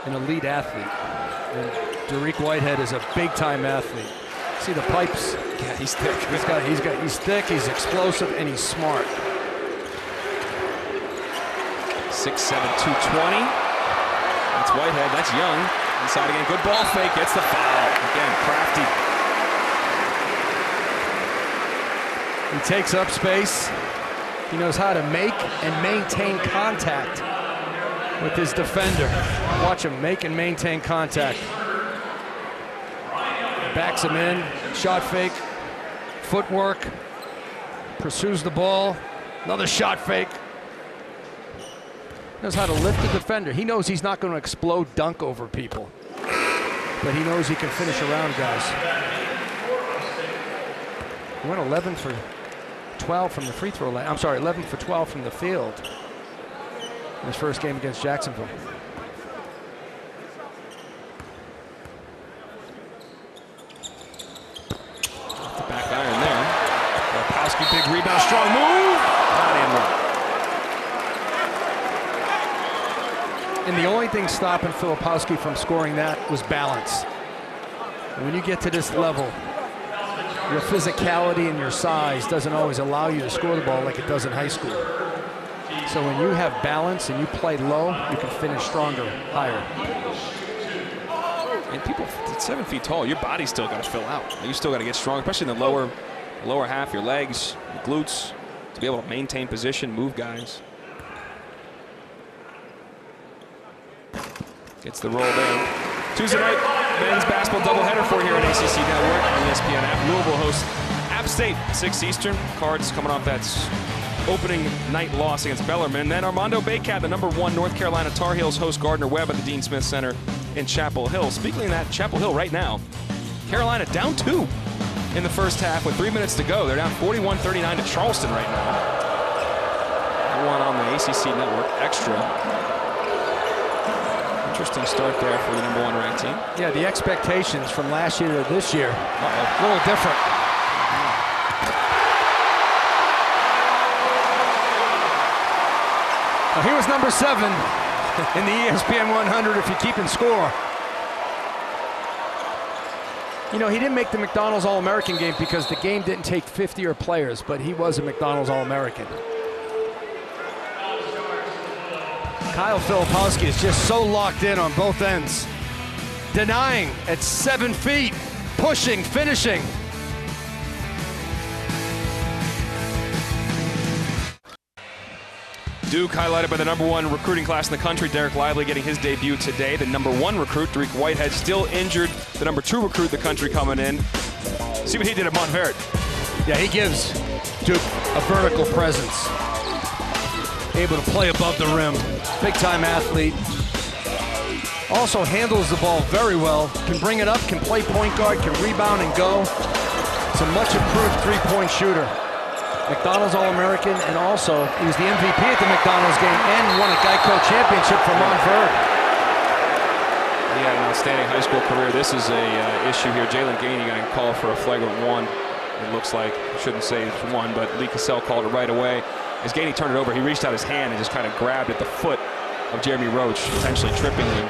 an elite athlete. And Derek Whitehead is a big-time athlete. See the pipes? Yeah, he's thick. He's thick, he's explosive, and he's smart. 6'7", 220. That's Whitehead, that's Young. Inside again, good ball fake, gets the foul. Again, crafty. He takes up space. He knows how to make and maintain contact with his defender. Watch him make and maintain contact. Backs him in, shot fake, footwork, pursues the ball, another shot fake. Knows how to lift the defender. He knows he's not going to explode dunk over people, but he knows he can finish around guys. He went 11 for 12 from the free throw line. I'm sorry, 11 for 12 from the field in his first game against Jacksonville. Off the back iron there. Filipowski, big rebound, strong move. Not in one. And the only thing stopping Filipowski from scoring that was balance. And when you get to this level, your physicality and your size doesn't always allow you to score the ball like it does in high school. So when you have balance and you play low, you can finish stronger, higher. And people at 7 feet tall, your body's still got to fill out. You still got to get strong, especially in the lower half, your legs, your glutes, to be able to maintain position, move guys. Gets the roll there. Tuesday night, men's basketball doubleheader for here at ACC Network on ESPN app. Louisville hosts App State, 6 Eastern. Cards coming off that opening night loss against Bellarmine. Then Armando Baycat, the #1 North Carolina Tar Heels, host Gardner Webb at the Dean Smith Center in Chapel Hill. Speaking of that, Chapel Hill right now, Carolina down 2 in the first half with 3 minutes to go. They're down 41-39 to Charleston right now. That one on the ACC Network Extra. Interesting start there for the #1 ranked team. Yeah, the expectations from last year to this year, a little different. Now, he was #7 in the ESPN 100 if you're keeping score. You know, he didn't make the McDonald's All-American game because the game didn't take 50 players, but he was a McDonald's All-American. Kyle Filipowski is just so locked in on both ends. Denying at 7 feet, pushing, finishing. Duke highlighted by the #1 recruiting class in the country, Derek Lively getting his debut today. The #1 recruit, Dariq Whitehead, still injured. The #2 recruit in the country coming in. See what he did at Montverde. Yeah, he gives Duke a vertical presence. Able to play above the rim. Big-time athlete. Also handles the ball very well. Can bring it up, can play point guard, can rebound and go. It's a much improved three-point shooter. McDonald's All-American, and also he was the MVP at the McDonald's game and won a Geico championship for Montverde. He had an outstanding high school career. This is a issue here. Jalen Gainey got called for a flagrant 1. It looks like, I shouldn't say it's 1, but Lee Cassell called it right away. As Gainey turned it over, he reached out his hand and just kind of grabbed at the foot of Jeremy Roach, potentially tripping him.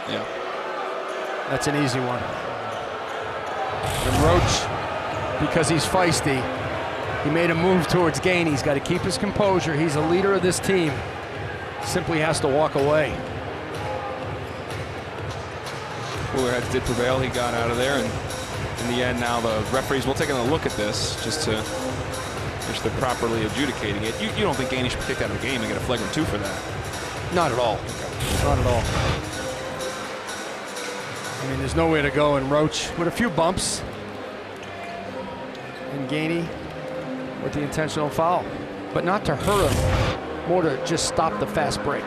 Yeah. That's an easy one. And Roach, because he's feisty, he made a move towards Gainey. He's got to keep his composure. He's a leader of this team. Simply has to walk away. Cooler heads did prevail. He got out of there, and in the end, now the referees will take another look at this just to make sure they're properly adjudicating it. You don't think Gainey should be kicked out of the game and get a flagrant 2 for that? Not at all. Not at all. I mean, there's nowhere to go, and Roach with a few bumps. And Gainey with the intentional foul. But not to hurt him, more to just stop the fast break.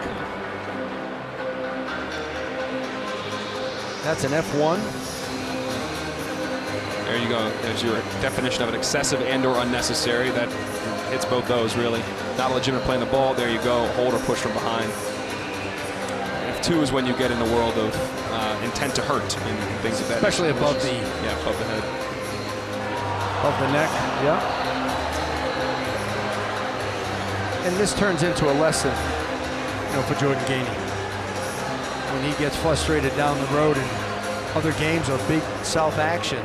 That's an F1. There you go. There's your definition of an excessive and or unnecessary. That hits both those, really. Not a legitimate playing the ball. There you go. Hold or push from behind. F2 is when you get in the world of intent to hurt and things of that. Especially above the... Yeah, above the head. Above the neck, yeah. And this turns into a lesson, you know, for Jordan Gainey. When he gets frustrated down the road in other games or big South action,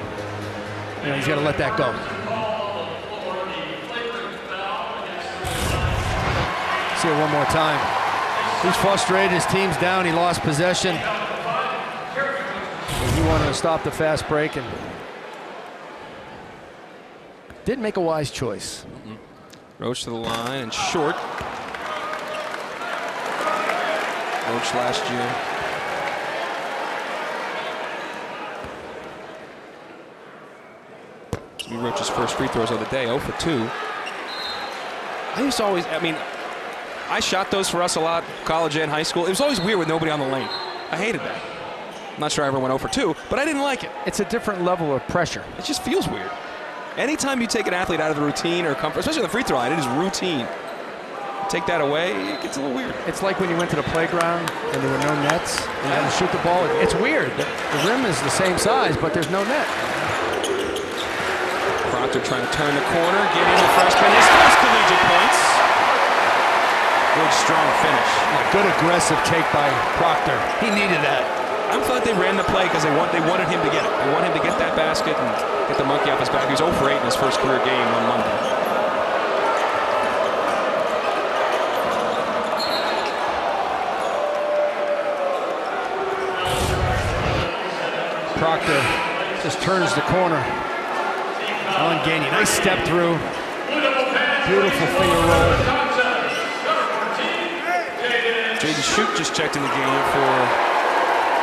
you know, he's got to let that go. See it one more time. He's frustrated, his team's down, he lost possession. And he wanted to stop the fast break and didn't make a wise choice. Roach to the line and short. Roach last year. Roach's first free throws of the day, 0 for 2. I used to always, I mean, I shot those for us a lot, college and high school. It was always weird with nobody on the lane. I hated that. I'm not sure I ever went 0 for 2, but I didn't like it. It's a different level of pressure. It just feels weird. Anytime you take an athlete out of the routine or comfort, especially the free throw line, it is routine. Take that away, it gets a little weird. It's like when you went to the playground and there were no nets and you had to shoot the ball. It's weird. The rim is the same size, but there's no net. Proctor trying to turn the corner, get in the freshman. His first collegiate points. Good strong finish. Yeah, good aggressive take by Proctor. He needed that. I'm glad they ran the play because they wanted him to get it. They wanted him to get that basket and get the monkey off his back. He was 0 for 8 in his first career game on Monday. Proctor just turns the corner on Gainey. Nice step through. Beautiful finger roll. Jaden Shute just checked in the game for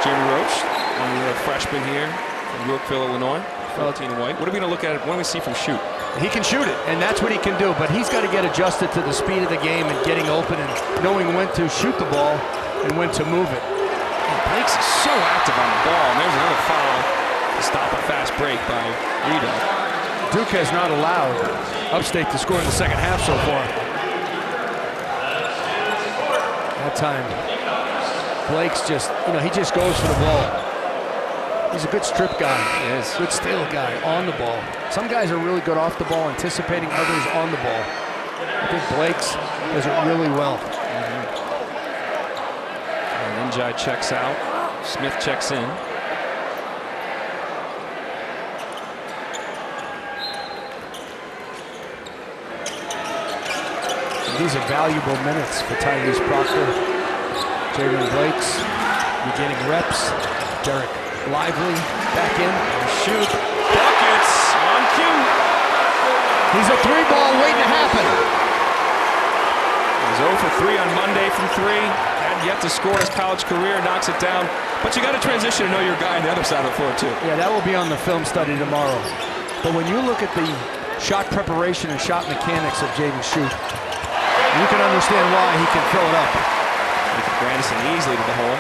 Jeremy Roach, the freshman here from Yorkville, Illinois. 14 white. What are we going to look at? What do we see from Shute? He can shoot it, and that's what he can do, but he's got to get adjusted to the speed of the game and getting open and knowing when to shoot the ball and when to move it. Blake's so active on the ball, and there's another foul to stop a fast break by Rito. Duke has not allowed Upstate to score in the second half so far. That time, Blake's just, he just goes for the ball. He's a good strip guy. He is. Good steal guy on the ball. Some guys are really good off the ball, anticipating others on the ball. I think Blake's does it really well. And Njai checks out. Smith checks in. These are valuable minutes for Tyrese Proctor. Jalen Blake's beginning reps. Derek Lively back in. Shoot. Buckets on cue. He's a three ball waiting to happen. He's 0 for 3 on Monday from 3. Had yet to score his college career, knocks it down. But you got to transition to know your guy on the other side of the floor, too. Yeah, that will be on the film study tomorrow. But when you look at the shot preparation and shot mechanics of Jaden Schutt, you can understand why he can fill it up. Grandison easily to the hole.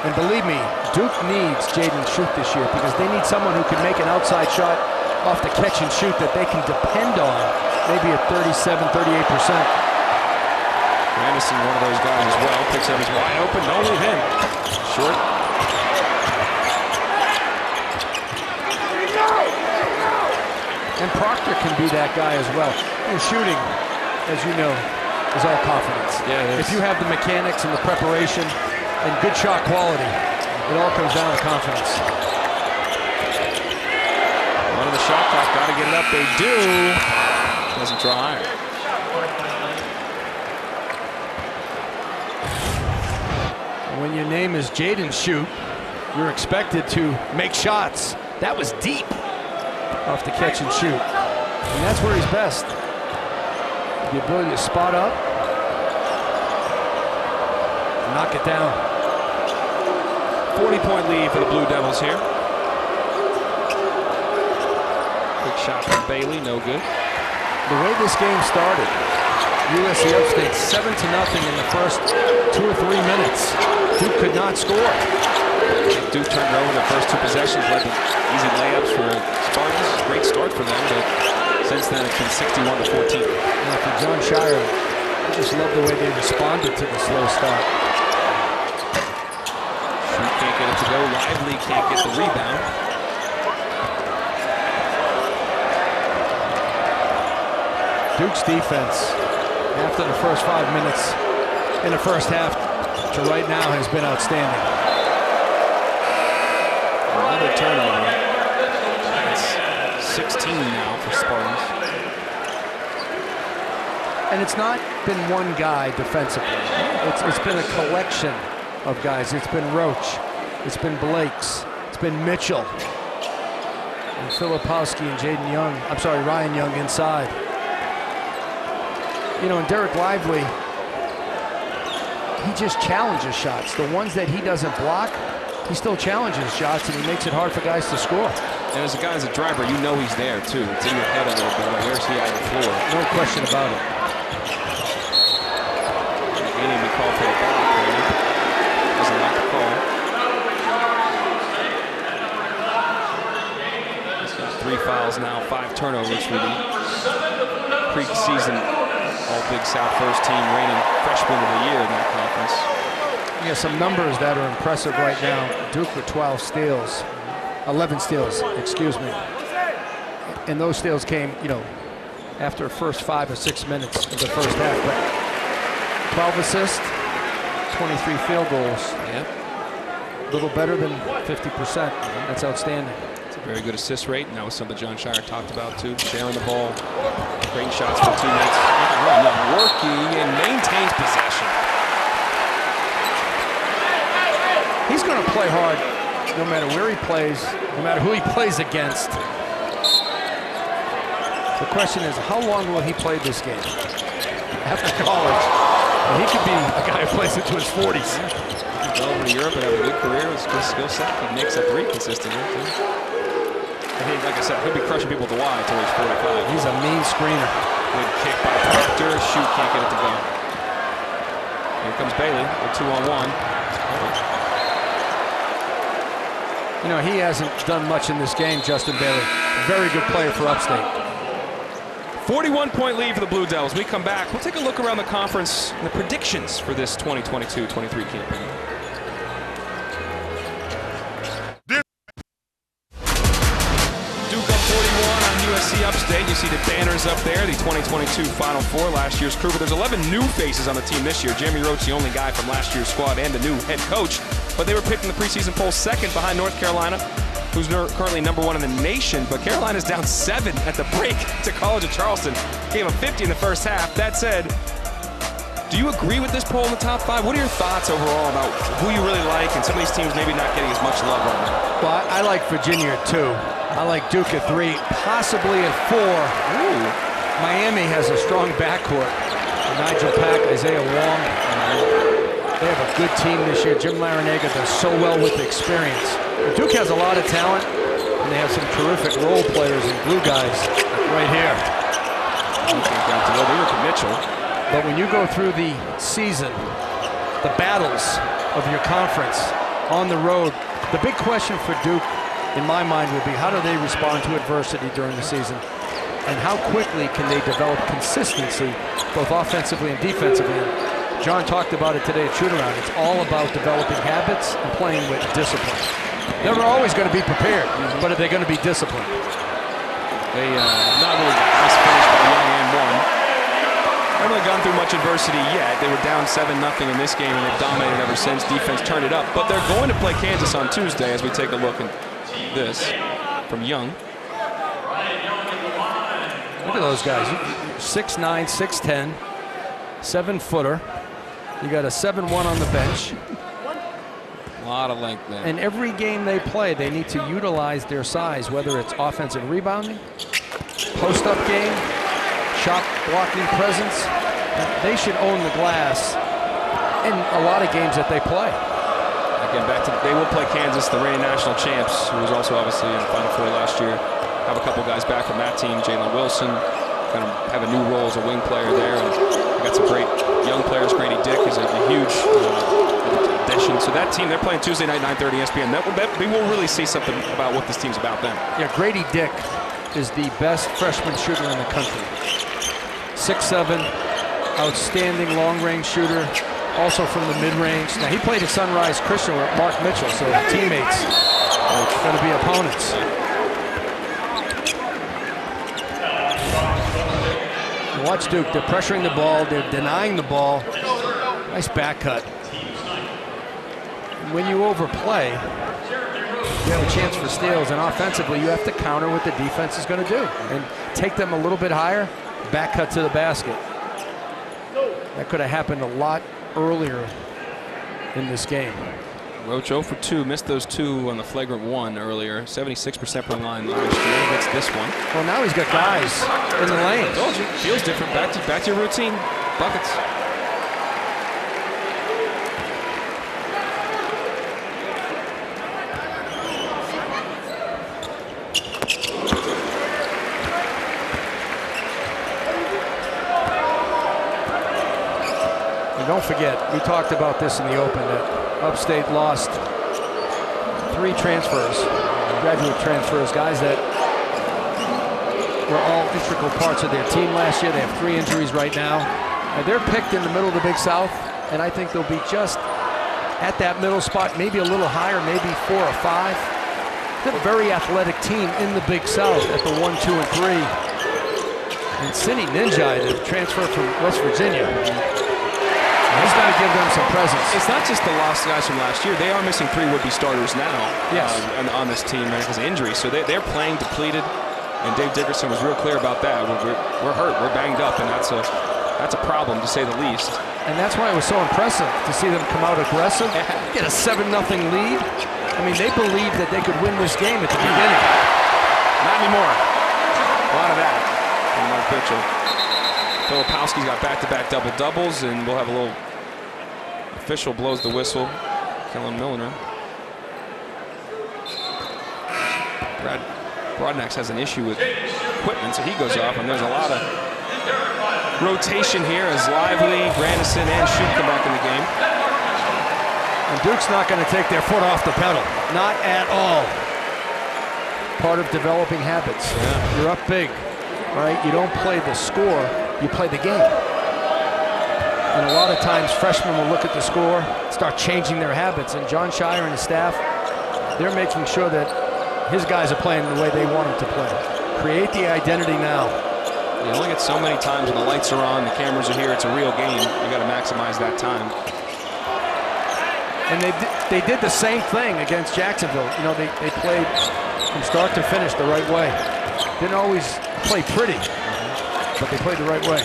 And believe me, Duke needs Jaden Schutt this year because they need someone who can make an outside shot off the catch and shoot that they can depend on, maybe at 37, 38%. Grandison, one of those guys as well, picks up his wide open, don't leave him. Short. And Proctor can be that guy as well. And shooting, as you know, is all confidence. Yeah, it is. If you have the mechanics and the preparation and good shot quality, it all comes down to confidence. One of the shot clock, got to get it up. They do. Doesn't draw iron. When your name is Jaden Schutt, you're expected to make shots. That was deep off the catch and shoot. And that's where he's best. The ability to spot up, knock it down. 40-point lead for the Blue Devils here. Quick shot from Bailey, no good. The way this game started, USC Upstate 7-0 in the first 2 or 3 minutes. Duke could not score. Duke turned over the first 2 possessions, led to easy layups for Spartans. Great start for them, but since then it's been 61-14. And for John Shire, I just love the way they responded to the slow start. Schutt can't get it to go. Lively can't get the rebound. Duke's defense, after the first 5 minutes in the first half to right now, has been outstanding. Another turnover. It's 16 now for Spartans. And it's not been one guy defensively. It's been a collection of guys. It's been Roach. It's been Blakes. It's been Mitchell. And Filipowski and Ryan Young inside. You know, and Derek Lively, he just challenges shots. The ones that he doesn't block, he still challenges shots, and he makes it hard for guys to score. And as a guy, as a driver, you know he's there, too. It's in your head a little bit. Like, where's he on the floor? No question about it. He didn't even call for the foul. Doesn't like the call. He's got 3 fouls now, 5 turnovers for the preseason All-Big South first team, reigning freshman of the year in that conference. Yeah, some numbers that are impressive right now. Duke with 11 steals, excuse me. And those steals came, you know, after the first 5 or 6 minutes of the first half. But 12 assists, 23 field goals. Yeah. A little better than 50%. That's outstanding. It's a very good assist rate, and that was something John Shire talked about too. Sharing the ball, great shots for teammates. Working and maintains possession. He's going to play hard no matter where he plays, no matter who he plays against. The question is, how long will he play this game after college? And he could be a guy who plays into his 40s. Go over to Europe and have a good career with good skill set. He makes a 3 consistently too. And he, like I said, he'll be crushing people at the Y until he's 45. He's a mean screener. Good kick by Proctor. Schutt can't get it to go. Here comes Bailey. They're 2-on-1. You know, he hasn't done much in this game, Justin Bailey. Very good player for Upstate. 41-point lead for the Blue Devils. We come back. We'll take a look around the conference and the predictions for this 2022-23 campaign. Duke up 41 on USC Upstate. You see the banners up there, the 2022 Final Four, last year's crew. But there's 11 new faces on the team this year. Jeremy Roach, the only guy from last year's squad and the new head coach. But they were picked in the preseason poll second behind North Carolina, who's currently #1 in the nation. But Carolina's down 7 at the break to College of Charleston. Gave them 50 in the first half. That said, do you agree with this poll in the top 5? What are your thoughts overall about who you really like and some of these teams maybe not getting as much love right now? Well, I like Virginia at 2. I like Duke at 3, possibly at 4. Ooh. Miami has a strong backcourt. Nigel Pack, Isaiah Wong. They have a good team this year. Jim Larinaga does so well with experience. Duke has a lot of talent, and they have some terrific role players and glue guys right here. Mitchell. But when you go through the season, the battles of your conference on the road, the big question for Duke, in my mind, will be how do they respond to adversity during the season? And how quickly can they develop consistency, both offensively and defensively? And John talked about it today at shoot-around. It's all about developing habits and playing with discipline. They're always going to be prepared, but are they going to be disciplined? They not really nice finish by Young and one. Haven't really gone through much adversity yet. They were down 7-0 in this game, and they've dominated ever since. Defense turned it up, but they're going to play Kansas on Tuesday as we take a look at this from Young. Look at those guys. 6'9", 6'10", 7-footer. You got a 7'1" on the bench. A lot of length there. And every game they play, they need to utilize their size, whether it's offensive rebounding, post-up game, shot blocking presence. They should own the glass in a lot of games that they play. Again, they will play Kansas, the reigning national champs, who was also obviously in the Final Four last year. Have a couple guys back from that team. Jalen Wilson, kind of have a new role as a wing player there. And we got some great young players. Grady Dick is a huge addition. So that team, they're playing Tuesday night, 9:30 ESPN. We will really see something about what this team's about then. Yeah, Grady Dick is the best freshman shooter in the country. 6'7", outstanding long-range shooter, also from the mid-range. Now, he played at Sunrise Christian with Mark Mitchell, so teammates are going to be opponents. Watch Duke, they're pressuring the ball, they're denying the ball. Nice back cut. When you overplay, you have a chance for steals, and offensively you have to counter what the defense is going to do and take them a little bit higher, back cut to the basket. That could have happened a lot earlier in this game. Roach 0 for 2, missed those 2 on the flagrant 1 earlier. 76% from the line last year. Gets this one. Well, now he's got guys in the lane. Told you, feels different. Back to your routine. Buckets. And don't forget, we talked about this in the open, that Upstate lost 3 transfers, graduate transfers, guys that were all integral parts of their team last year. They have 3 injuries right now. And they're picked in the middle of the Big South, and I think they'll be just at that middle spot, maybe a little higher, maybe 4 or 5. They're a very athletic team in the Big South at the 1, 2, and 3. And Sidney Ninjai, the transfer from West Virginia, he's going to give them some presence. It's not just the lost guys from last year. They are missing 3 would-be starters now. Yes. On this team because of injury. So they're playing depleted, and Dave Dickerson was real clear about that. We're hurt, we're banged up, and that's a problem to say the least. And that's why it was so impressive to see them come out aggressive, get a 7-0 lead. I mean, they believed that they could win this game at the beginning. Not anymore. A lot of that from Mark Mitchell. Filipowski's got back-to-back double-doubles, and we'll have a little official blows the whistle. Kellen Milner. Brad Broadnax has an issue with equipment, so he goes off, and there's a lot of rotation here as Lively, Grandison, and Shute come back in the game. And Duke's not going to take their foot off the pedal. Not at all. Part of developing habits. Yeah. You're up big, right? You don't play the score, you play the game. And a lot of times freshmen will look at the score, start changing their habits, and John Shire and his staff, they're making sure that his guys are playing the way they want them to play. Create the identity now. You only get so many times when the lights are on, the cameras are here, it's a real game. You got to maximize that time. And they did the same thing against Jacksonville. You know, they played from start to finish the right way. Didn't always play pretty, but they played the right way.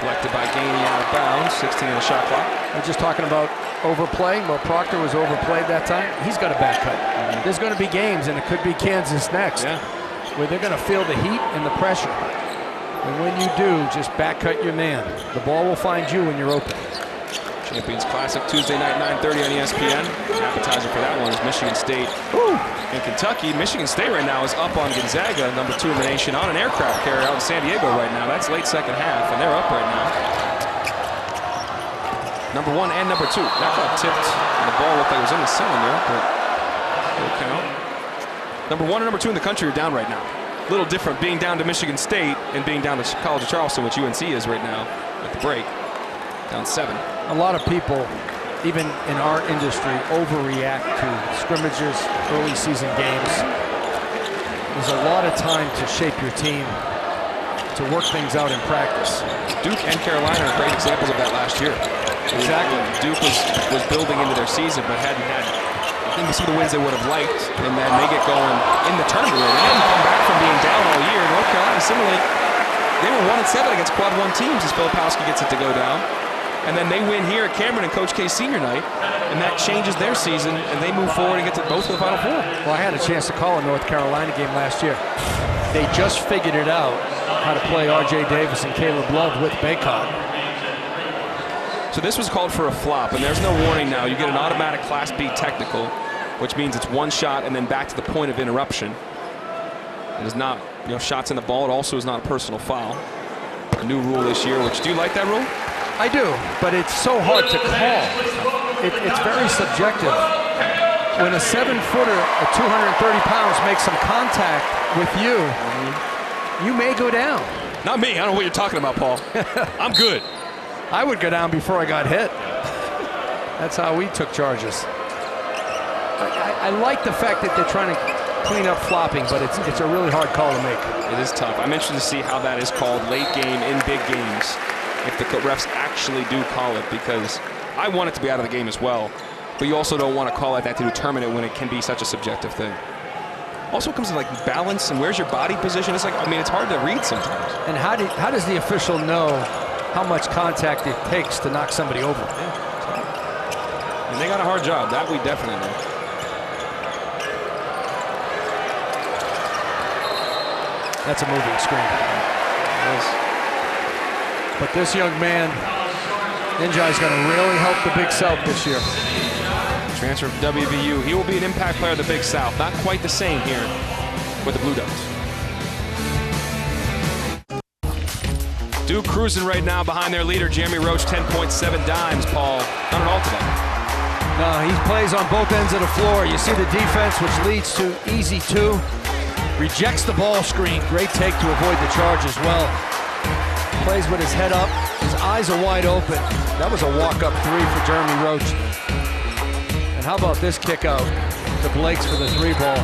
Collected by Gainey out of bounds, 16 on the shot clock. We're just talking about overplay. Well, Proctor was overplayed that time. He's got a back cut. There's going to be games, and it could be Kansas next, where they're going to feel the heat and the pressure. And when you do, just back cut your man. The ball will find you when you're open. Champions Classic Tuesday night, 9:30 on ESPN. Appetizer for that one is Michigan State in Kentucky. Michigan State right now is up on Gonzaga, number 2 in the nation, on an aircraft carrier out in San Diego right now. That's late second half, and they're up right now. Number 1 and number 2. That got tipped, and the ball looked like it was in the cylinder, but it'll count. Number 1 and number 2 in the country are down right now. A little different being down to Michigan State and being down to College of Charleston, which UNC is right now at the break. Down 7. A lot of people, even in our industry, overreact to scrimmages, early season games. There's a lot of time to shape your team, to work things out in practice. Duke and Carolina are great examples of that last year. Exactly. Duke was building into their season, but hadn't had, I think, some of the wins they would have liked, and then they get going in the tournament. They hadn't come back from being down all year. North Carolina, similarly, they were 1-7 against quad 1 teams as Filipowski gets it to go down. And then they win here at Cameron and Coach K's senior night, and that changes their season, and they move forward and get to both of the Final Four. Well, I had a chance to call a North Carolina game last year. They just figured it out, how to play R.J. Davis and Caleb Love with Baycott. So this was called for a flop, and there's no warning now. You get an automatic Class B technical, which means it's one shot and then back to the point of interruption. It is not, shots in the ball. It also is not a personal foul. A new rule this year, which, do you like that rule? I do, but it's so hard to call. It's very subjective. When a 7-footer at 230 pounds makes some contact with you, you may go down. Not me. I don't know what you're talking about, Paul. I'm good. I would go down before I got hit. That's how we took charges. I like the fact that they're trying to clean up flopping, but it's a really hard call to make. It is tough. I'm interested to see how that is called late game in big games, if the refs actually do call it, because I want it to be out of the game as well, but you also don't want to call it that to determine it when it can be such a subjective thing. Also comes to like balance and where's your body position. It's like, I mean, it's hard to read sometimes. And how does the official know how much contact it takes to knock somebody over? Yeah. And they got a hard job. That we definitely know. That's a moving screen. It is. But this young man, Ninja, is going to really help the Big South this year. Transfer from WVU. He will be an impact player of the Big South. Not quite the same here with the Blue Devils. Duke cruising right now behind their leader, Jeremy Roach, 10.7 dimes, Paul. Not at all today. No, he plays on both ends of the floor. You see the defense, which leads to easy 2. Rejects the ball screen. Great take to avoid the charge as well. Plays with his head up. His eyes are wide open. That was a walk-up 3 for Jeremy Roach. And how about this kick out to Blakes for the 3-ball.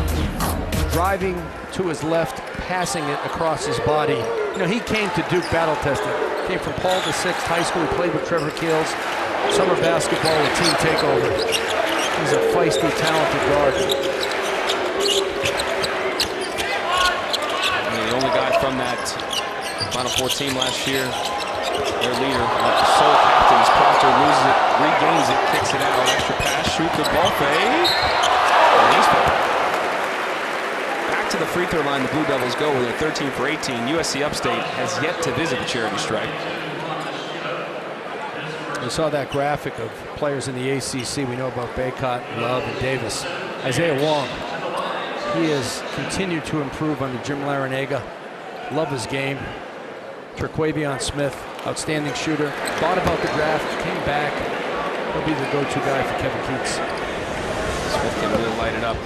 Driving to his left, passing it across his body. He came to Duke battle testing. Came from Paul VI High School. He played with Trevor Keels. Summer basketball, a team takeover. He's a feisty, talented guard. The only guy from that Final Four team last year, their leader, the sole captain, as Proctor loses it, regains it, kicks it out, extra pass, shoot, good ball fade. Back to the free throw line, the Blue Devils go with a 13 for 18. USC Upstate has yet to visit the charity stripe. We saw that graphic of players in the ACC. We know about Baycott, Love, and Davis. Isaiah Wong, he has continued to improve under Jim Larinaga. Love his game. Terquavion Smith, outstanding shooter. Thought about the draft, came back. He'll be the go-to guy for Kevin Keats. Smith can really light it up.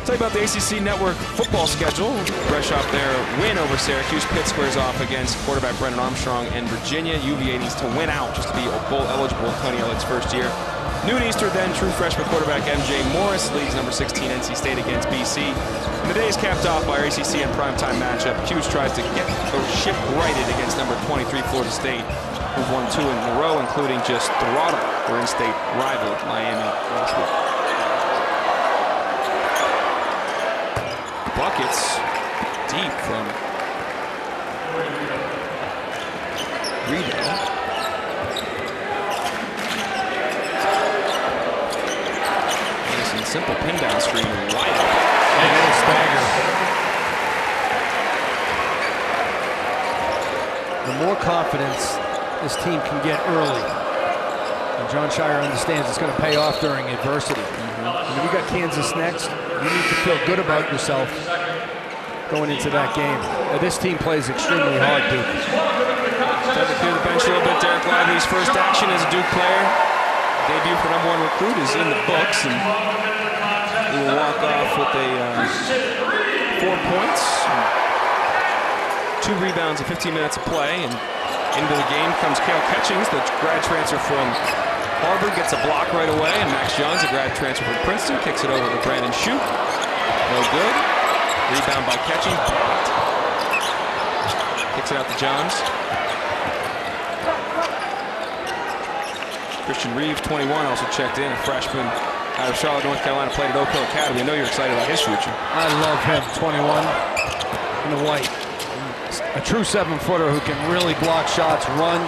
Tell you about the ACC Network football schedule. Fresh off their win over Syracuse, Pitt squares off against quarterback Brennan Armstrong and Virginia. UVA needs to win out just to be bowl eligible in Tony Elliott's first year. Noon Eastern then, true freshman quarterback M.J. Morris leads number 16 NC State against BC. And the day is capped off by our ACC and primetime matchup. Hughes tries to get the ship righted against number 23 Florida State, who've won 2 in a row, including just throttle their in-state rival Miami last week. Buckets deep from Rideau. Simple pin down screen, wide open. And stagger. The more confidence this team can get early, and Jon Scheyer understands it's going to pay off during adversity. And if you got Kansas next, you need to feel good about yourself going into that game. Now, this team plays extremely hard, Duke. Time to clear the bench a little bit. Derek Lively's first action as a Duke player. Debut for #1 recruit is in the books, and he will walk off with a 4 points, 2 rebounds in 15 minutes of play, and into the game comes Cale Catchings, the grad transfer from Harvard, gets a block right away, and Max Johns, a grad transfer from Princeton, kicks it over to Brandon Shute. No good. Rebound by Catchings, blocked. Kicks it out to Johns. Christian Reeves, 21, also checked in, a freshman out of Charlotte, North Carolina, played at Oak Hill Academy. I know you're excited about his future. I love him, 21, in the white. A true 7-footer who can really block shots, run,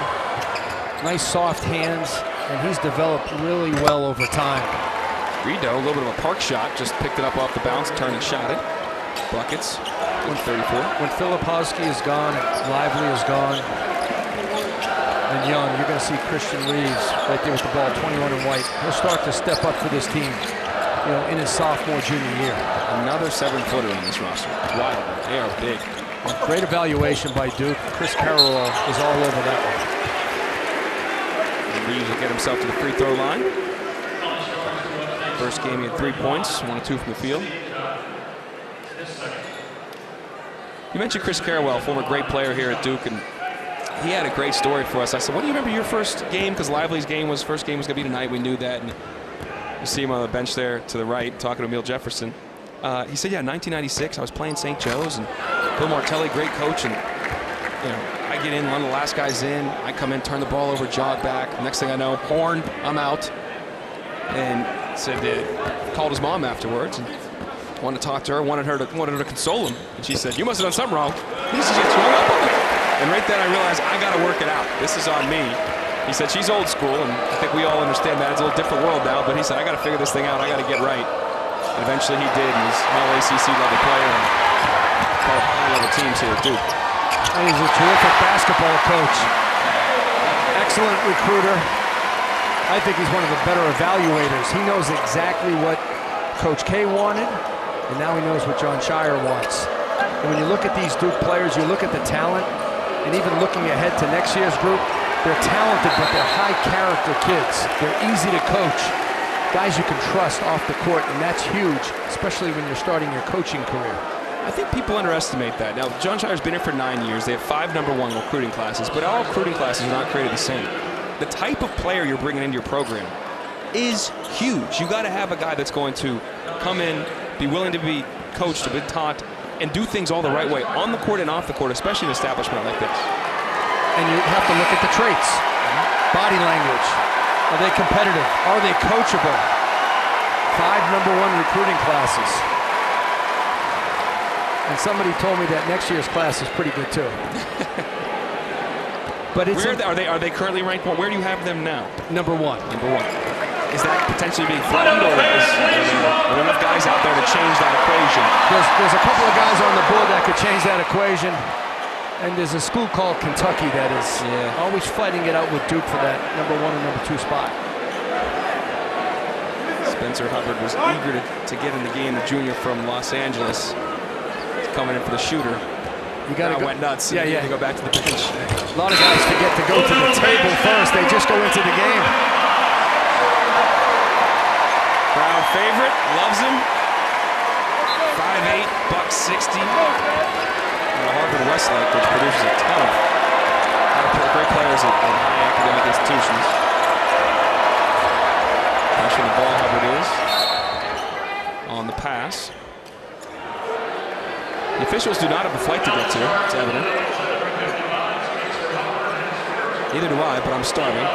nice soft hands, and he's developed really well over time. Rideau, a little bit of a park shot, just picked it up off the bounce, turned and shot it. Buckets, 134. When Philip Hosky is gone, Lively is gone, and Young, you're going to see Christian Reeves right there with the ball, 21 in white. He'll start to step up for this team, you know, in his sophomore, junior year. Another 7-footer on this roster. Wow, they are big. Great evaluation by Duke. Chris Carroll is all over that one. And Reeves will get himself to the free throw line. First game he had 3 points, 1 of 2 from the field. You mentioned Chris Carroll, former great player here at Duke, and he had a great story for us. I said, what do you remember your first game? Because Lively's first game was going to be tonight. We knew that. And you see him on the bench there to the right, talking to Emil Jefferson. He said, yeah, 1996, I was playing St. Joe's, and Bill Martelli, great coach, and you know, I get in, one of the last guys in, I come in, turn the ball over, jog back. Next thing I know, horn, I'm out. And said called his mom afterwards and wanted to talk to her, wanted her to console him. And she said, you must have done something wrong. He said, and right then I realized I got to work it out. This is on me. He said, she's old school, and I think we all understand that. It's a little different world now, but he said, I got to figure this thing out. I got to get right. And eventually he did, and he's an all-ACC level player and part of high-level teams here at Duke. And he's a terrific basketball coach. Excellent recruiter. I think he's one of the better evaluators. He knows exactly what Coach K wanted, and now he knows what Jon Scheyer wants. And when you look at these Duke players, you look at the talent, and even looking ahead to next year's group, they're talented, but they're high-character kids. They're easy to coach. Guys you can trust off the court, and that's huge, especially when you're starting your coaching career. I think people underestimate that. Now, Jon Scheyer's been here for 9 years. They have 5 #1 recruiting classes, but all recruiting classes are not created the same. The type of player you're bringing into your program is huge. You got to have a guy that's going to come in, be willing to be coached, to be taught, and do things all the right way, on the court and off the court, especially in an establishment like this. And you have to look at the traits. Body language. Are they competitive? Are they coachable? 5 #1 recruiting classes. And somebody told me that next year's class is pretty good too. But it's are they currently ranked? Where do you have them now? #1. #1. Is that potentially being threatened, or are there enough guys out there to change that equation? There's a couple of guys on the board that could change that equation. And there's a school called Kentucky that is always fighting it out with Duke for that #1 and #2 spot. Spencer Hubbard was eager to get in the game, the junior from Los Angeles. He's coming in for the shooter. You got to went nuts. Yeah. To go back to the bench. A lot of guys forget to go to the table first. They just go into the game. Crowd favorite, loves him. 5'8", $160. Harvard Westlake, which produces a ton of great players at high academic institutions. pass. The officials do not have a flight to get to, it's evident. Neither do I, but I'm starving.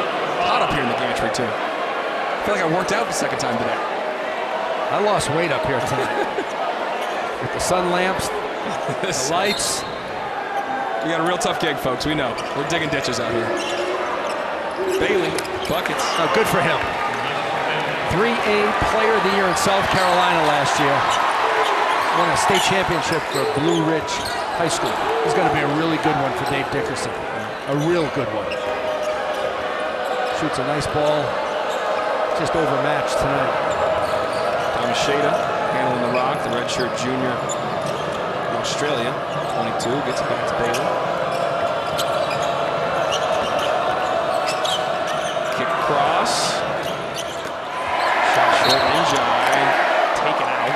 Hot up here in the gantry, too. I feel like I worked out the second time today. I lost weight up here tonight. With the sun lamps, the lights. We got a real tough gig, folks. We know. We're digging ditches out here. Bailey, buckets. Oh, good for him. 3A Player of the Year in South Carolina last year. Won a state championship for Blue Ridge High School. He's going to be a really good one for Dave Dickerson. A real good one. Shoots a nice ball. Just overmatched tonight. Thomas Shada handling the rock, the redshirt junior in Australia. 22, gets it back to Bailey. Kick cross. Shot short, Njai. Taken out.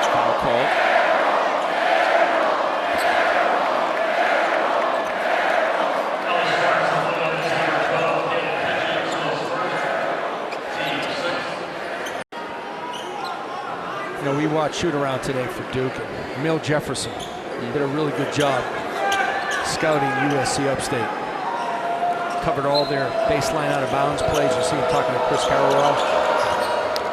Foul call. You know, we watched shoot around today for Duke, and Emil Jefferson did a really good job scouting USC Upstate. Covered all their baseline out of bounds plays. You see him talking to Chris Carrawell.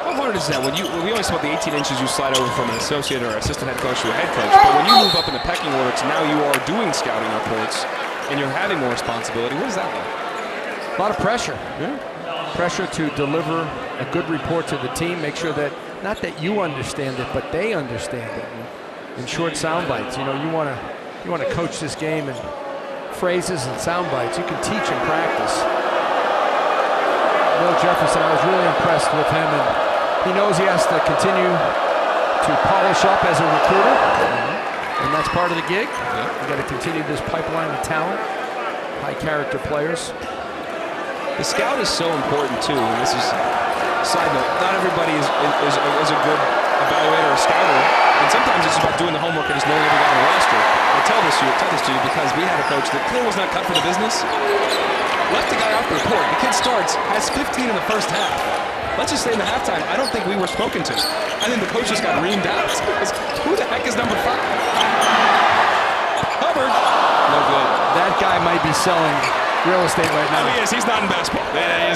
How hard is that when we always talk about the 18 inches you slide over from an associate or assistant head coach to a head coach, but when you move up in the pecking order to now you are doing scouting reports and you're having more responsibility, what is that like? A lot of pressure. Yeah. Pressure to deliver a good report to the team, make sure that, not that you understand it, but they understand it. In short sound bites, you know, you want to coach this game in phrases and sound bites. You can teach and practice. Will Jefferson, I was really impressed with him, and he knows he has to continue to polish up as a recruiter, and that's part of the gig. You got to continue this pipeline of talent, high character players. The scout is so important too, and this is a side note. Not everybody is a good evaluator or scouter, and sometimes it's about doing the homework and just knowing every guy on the roster. I tell this to you because we had a coach that clearly was not cut for the business. Left the guy off the report. The kid starts, has 15 in the first half. Let's just say in the halftime, I don't think we were spoken to. I think the coach just got reamed out. Who the heck is number 5? Hubbard. No good. That guy might be selling real estate right now. Oh, he is. He's not in basketball.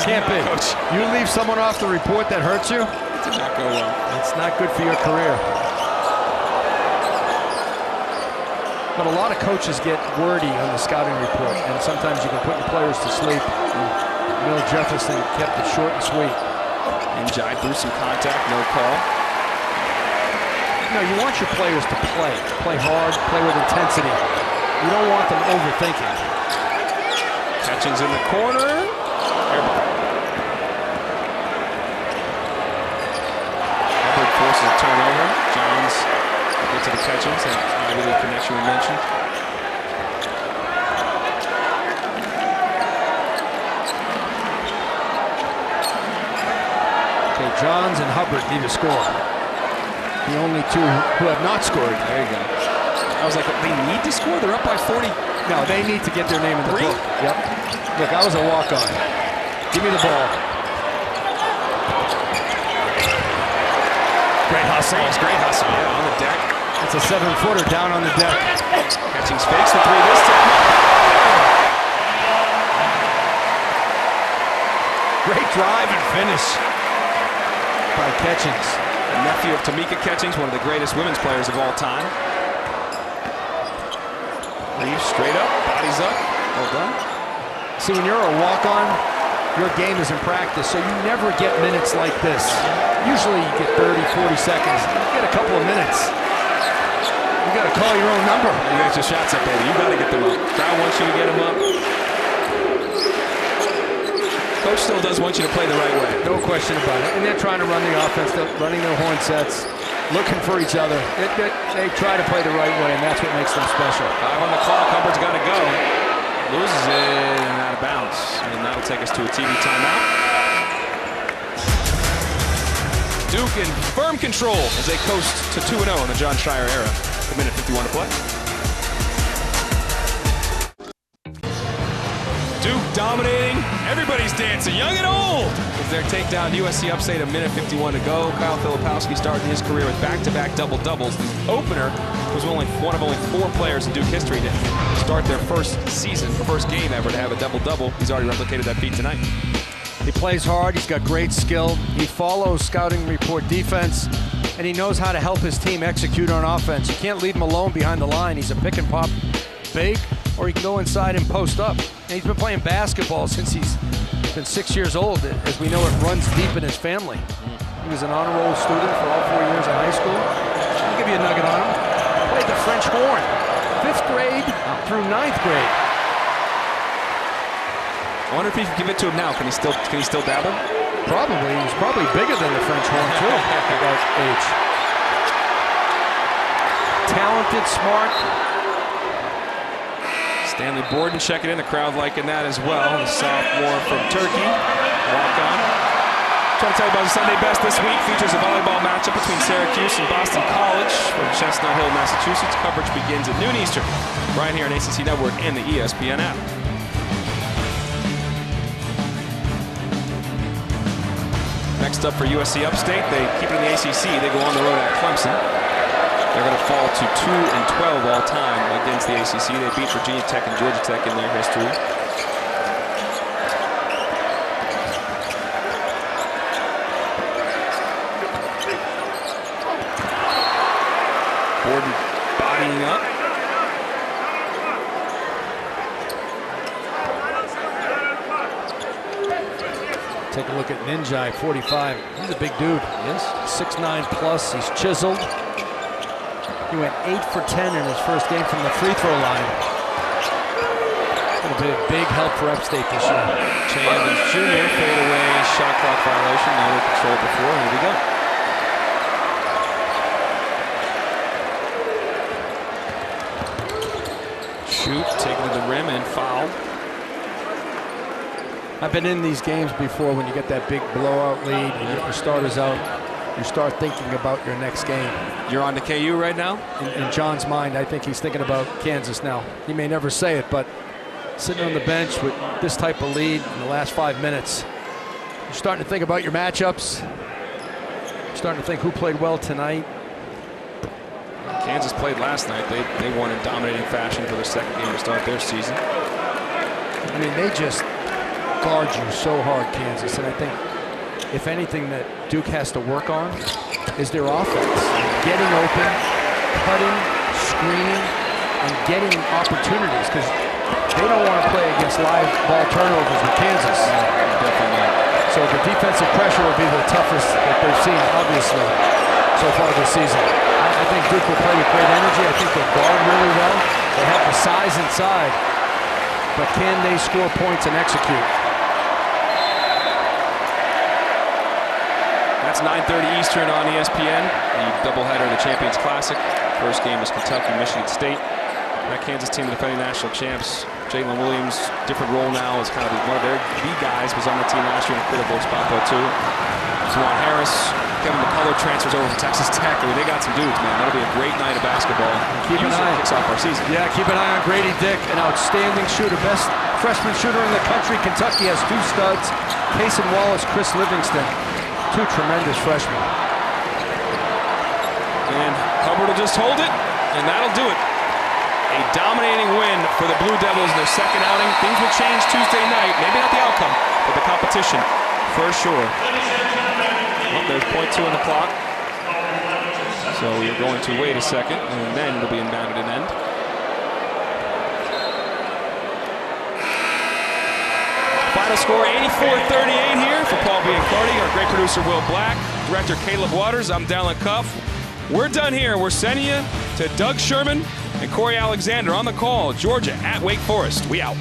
Can't be. Coach. You leave someone off the report that hurts you, It did not go well. it's not good for your career. But a lot of coaches get wordy on the scouting report, and sometimes you can put your players to sleep. Will Jefferson kept it short and sweet. Njai threw some contact, no call. No, you want your players to play hard, play with intensity. You don't want them overthinking. Catchings in the corner. Hubbard forces a turnover. Johns gets to the Catchings, that Ivy League connection we mentioned. Okay, Johns and Hubbard need to score. The only two who have not scored. There you go. I was like, they need to score? They're up by 40. No, they need to get their name in the 3? book. Yep. Look, I was a walk-on. Give me the ball. Great hustle. Great hustle, yeah, on the deck. It's a 7-footer down on the deck. Catchings fakes the 3 this time. Great drive and finish by Catchings. The nephew of Tamika Catchings, one of the greatest women's players of all time. Leaves straight up, bodies up. Well done. See, when you're a walk-on, your game is in practice, so you never get minutes like this. Usually you get 30, 40 seconds. You get a couple of minutes. You got to call your own number. You got your shots up, baby. You got to get them up. Crowd wants you to get them up. Coach still does want you to play the right way. No question about it. And they're trying to run the offense. They're running their horn sets, looking for each other. They try to play the right way, and that's what makes them special. 5 on the clock. Hubbard's got to go. Loses it and out of bounds. And that'll take us to a TV timeout. Duke in firm control as they coast to 2-0 in the Jon Scheyer era. A minute 51 to play. Duke dominating. Everybody's dancing, young and old, as their takedown USC Upstate, a minute 51 to go. Kyle Filipowski started his career with back-to-back double-doubles. The opener was one of only 4 players in Duke history to start their first game ever to have a double-double. He's already replicated that feat tonight. He plays hard, he's got great skill, he follows scouting report defense, and he knows how to help his team execute on offense. You can't leave him alone behind the line. He's a pick and pop big, or he can go inside and post up. And he's been playing basketball since he's been 6 years old. As we know, it runs deep in his family. He was an honor roll student for all 4 years in high school. I'll give you a nugget on him. Played the French horn, 5th grade through 9th grade. I wonder if he can give it to him now. Can he still dabble? Probably. He's probably bigger than the French horn too at that age. Talented, smart. Stanley Borden checking in. The crowd liking that as well. The sophomore from Turkey. Walk on. Trying to tell you about the Sunday Best this week. Features a volleyball matchup between Syracuse and Boston College from Chestnut Hill, Massachusetts. Coverage begins at noon Eastern, right here on ACC Network and the ESPN app. Next up for USC Upstate, they keep it in the ACC. They go on the road at Clemson. They're going to fall to 2-12 all time against the ACC. They beat Virginia Tech and Georgia Tech in their history. Borden bodying up. Take a look at Ninjai, 45. He's a big dude. Yes. 6'9 plus. He's chiseled. He went 8 for 10 in his first game from the free throw line. Going to be a big help for Upstate this year. Chandler Jr. fadeaway shot clock violation. Now we controlled before. Here we go. Shoot, taken to the rim and fouled. I've been in these games before when you get that big blowout lead and you get your starters out. You start thinking about your next game. You're on to KU right now? In John's mind, I think he's thinking about Kansas now. He may never say it, but sitting on the bench with this type of lead in the last 5 minutes, you're starting to think about your matchups. You're starting to think who played well tonight. Kansas played last night. They won in dominating fashion for their second game to start their season. I mean, they just guard you so hard, Kansas, and I think if anything that Duke has to work on is their offense. Getting open, cutting, screening, and getting opportunities, because they don't want to play against live ball turnovers with Kansas. Definitely not. So the defensive pressure will be the toughest that they've seen, obviously, so far this season. I think Duke will play with great energy. I think they'll guard really well. They have the size inside, but can they score points and execute? That's 9:30 Eastern on ESPN. The doubleheader of the Champions Classic. First game is Kentucky, Michigan State. That Kansas team, the defending national champs. Jalen Williams, different role now, is kind of one of their key guys. Was on the team last year in a critical spot though too. Juwan Harris, Kevin McCullough transfers over from Texas Tech. I mean, they got some dudes, man. That'll be a great night of basketball. Keep an eye. Kicks off our season. Yeah, keep an eye on Grady Dick, an outstanding shooter, best freshman shooter in the country. Kentucky has 2 studs, Payson Wallace, Chris Livingston. 2 tremendous freshmen. And Hubbard will just hold it, and that'll do it. A dominating win for the Blue Devils in their second outing. Things will change Tuesday night. Maybe not the outcome, but the competition for sure. Well, there's .2 on the clock. So we're going to wait a second, and then it'll be inbounded and end. Final score 84-38 here for Paul Biancardi, our great producer Will Black, director Caleb Waters. I'm Dallin Cuff. We're done here. We're sending you to Doug Sherman and Corey Alexander on the call. Georgia at Wake Forest. We out.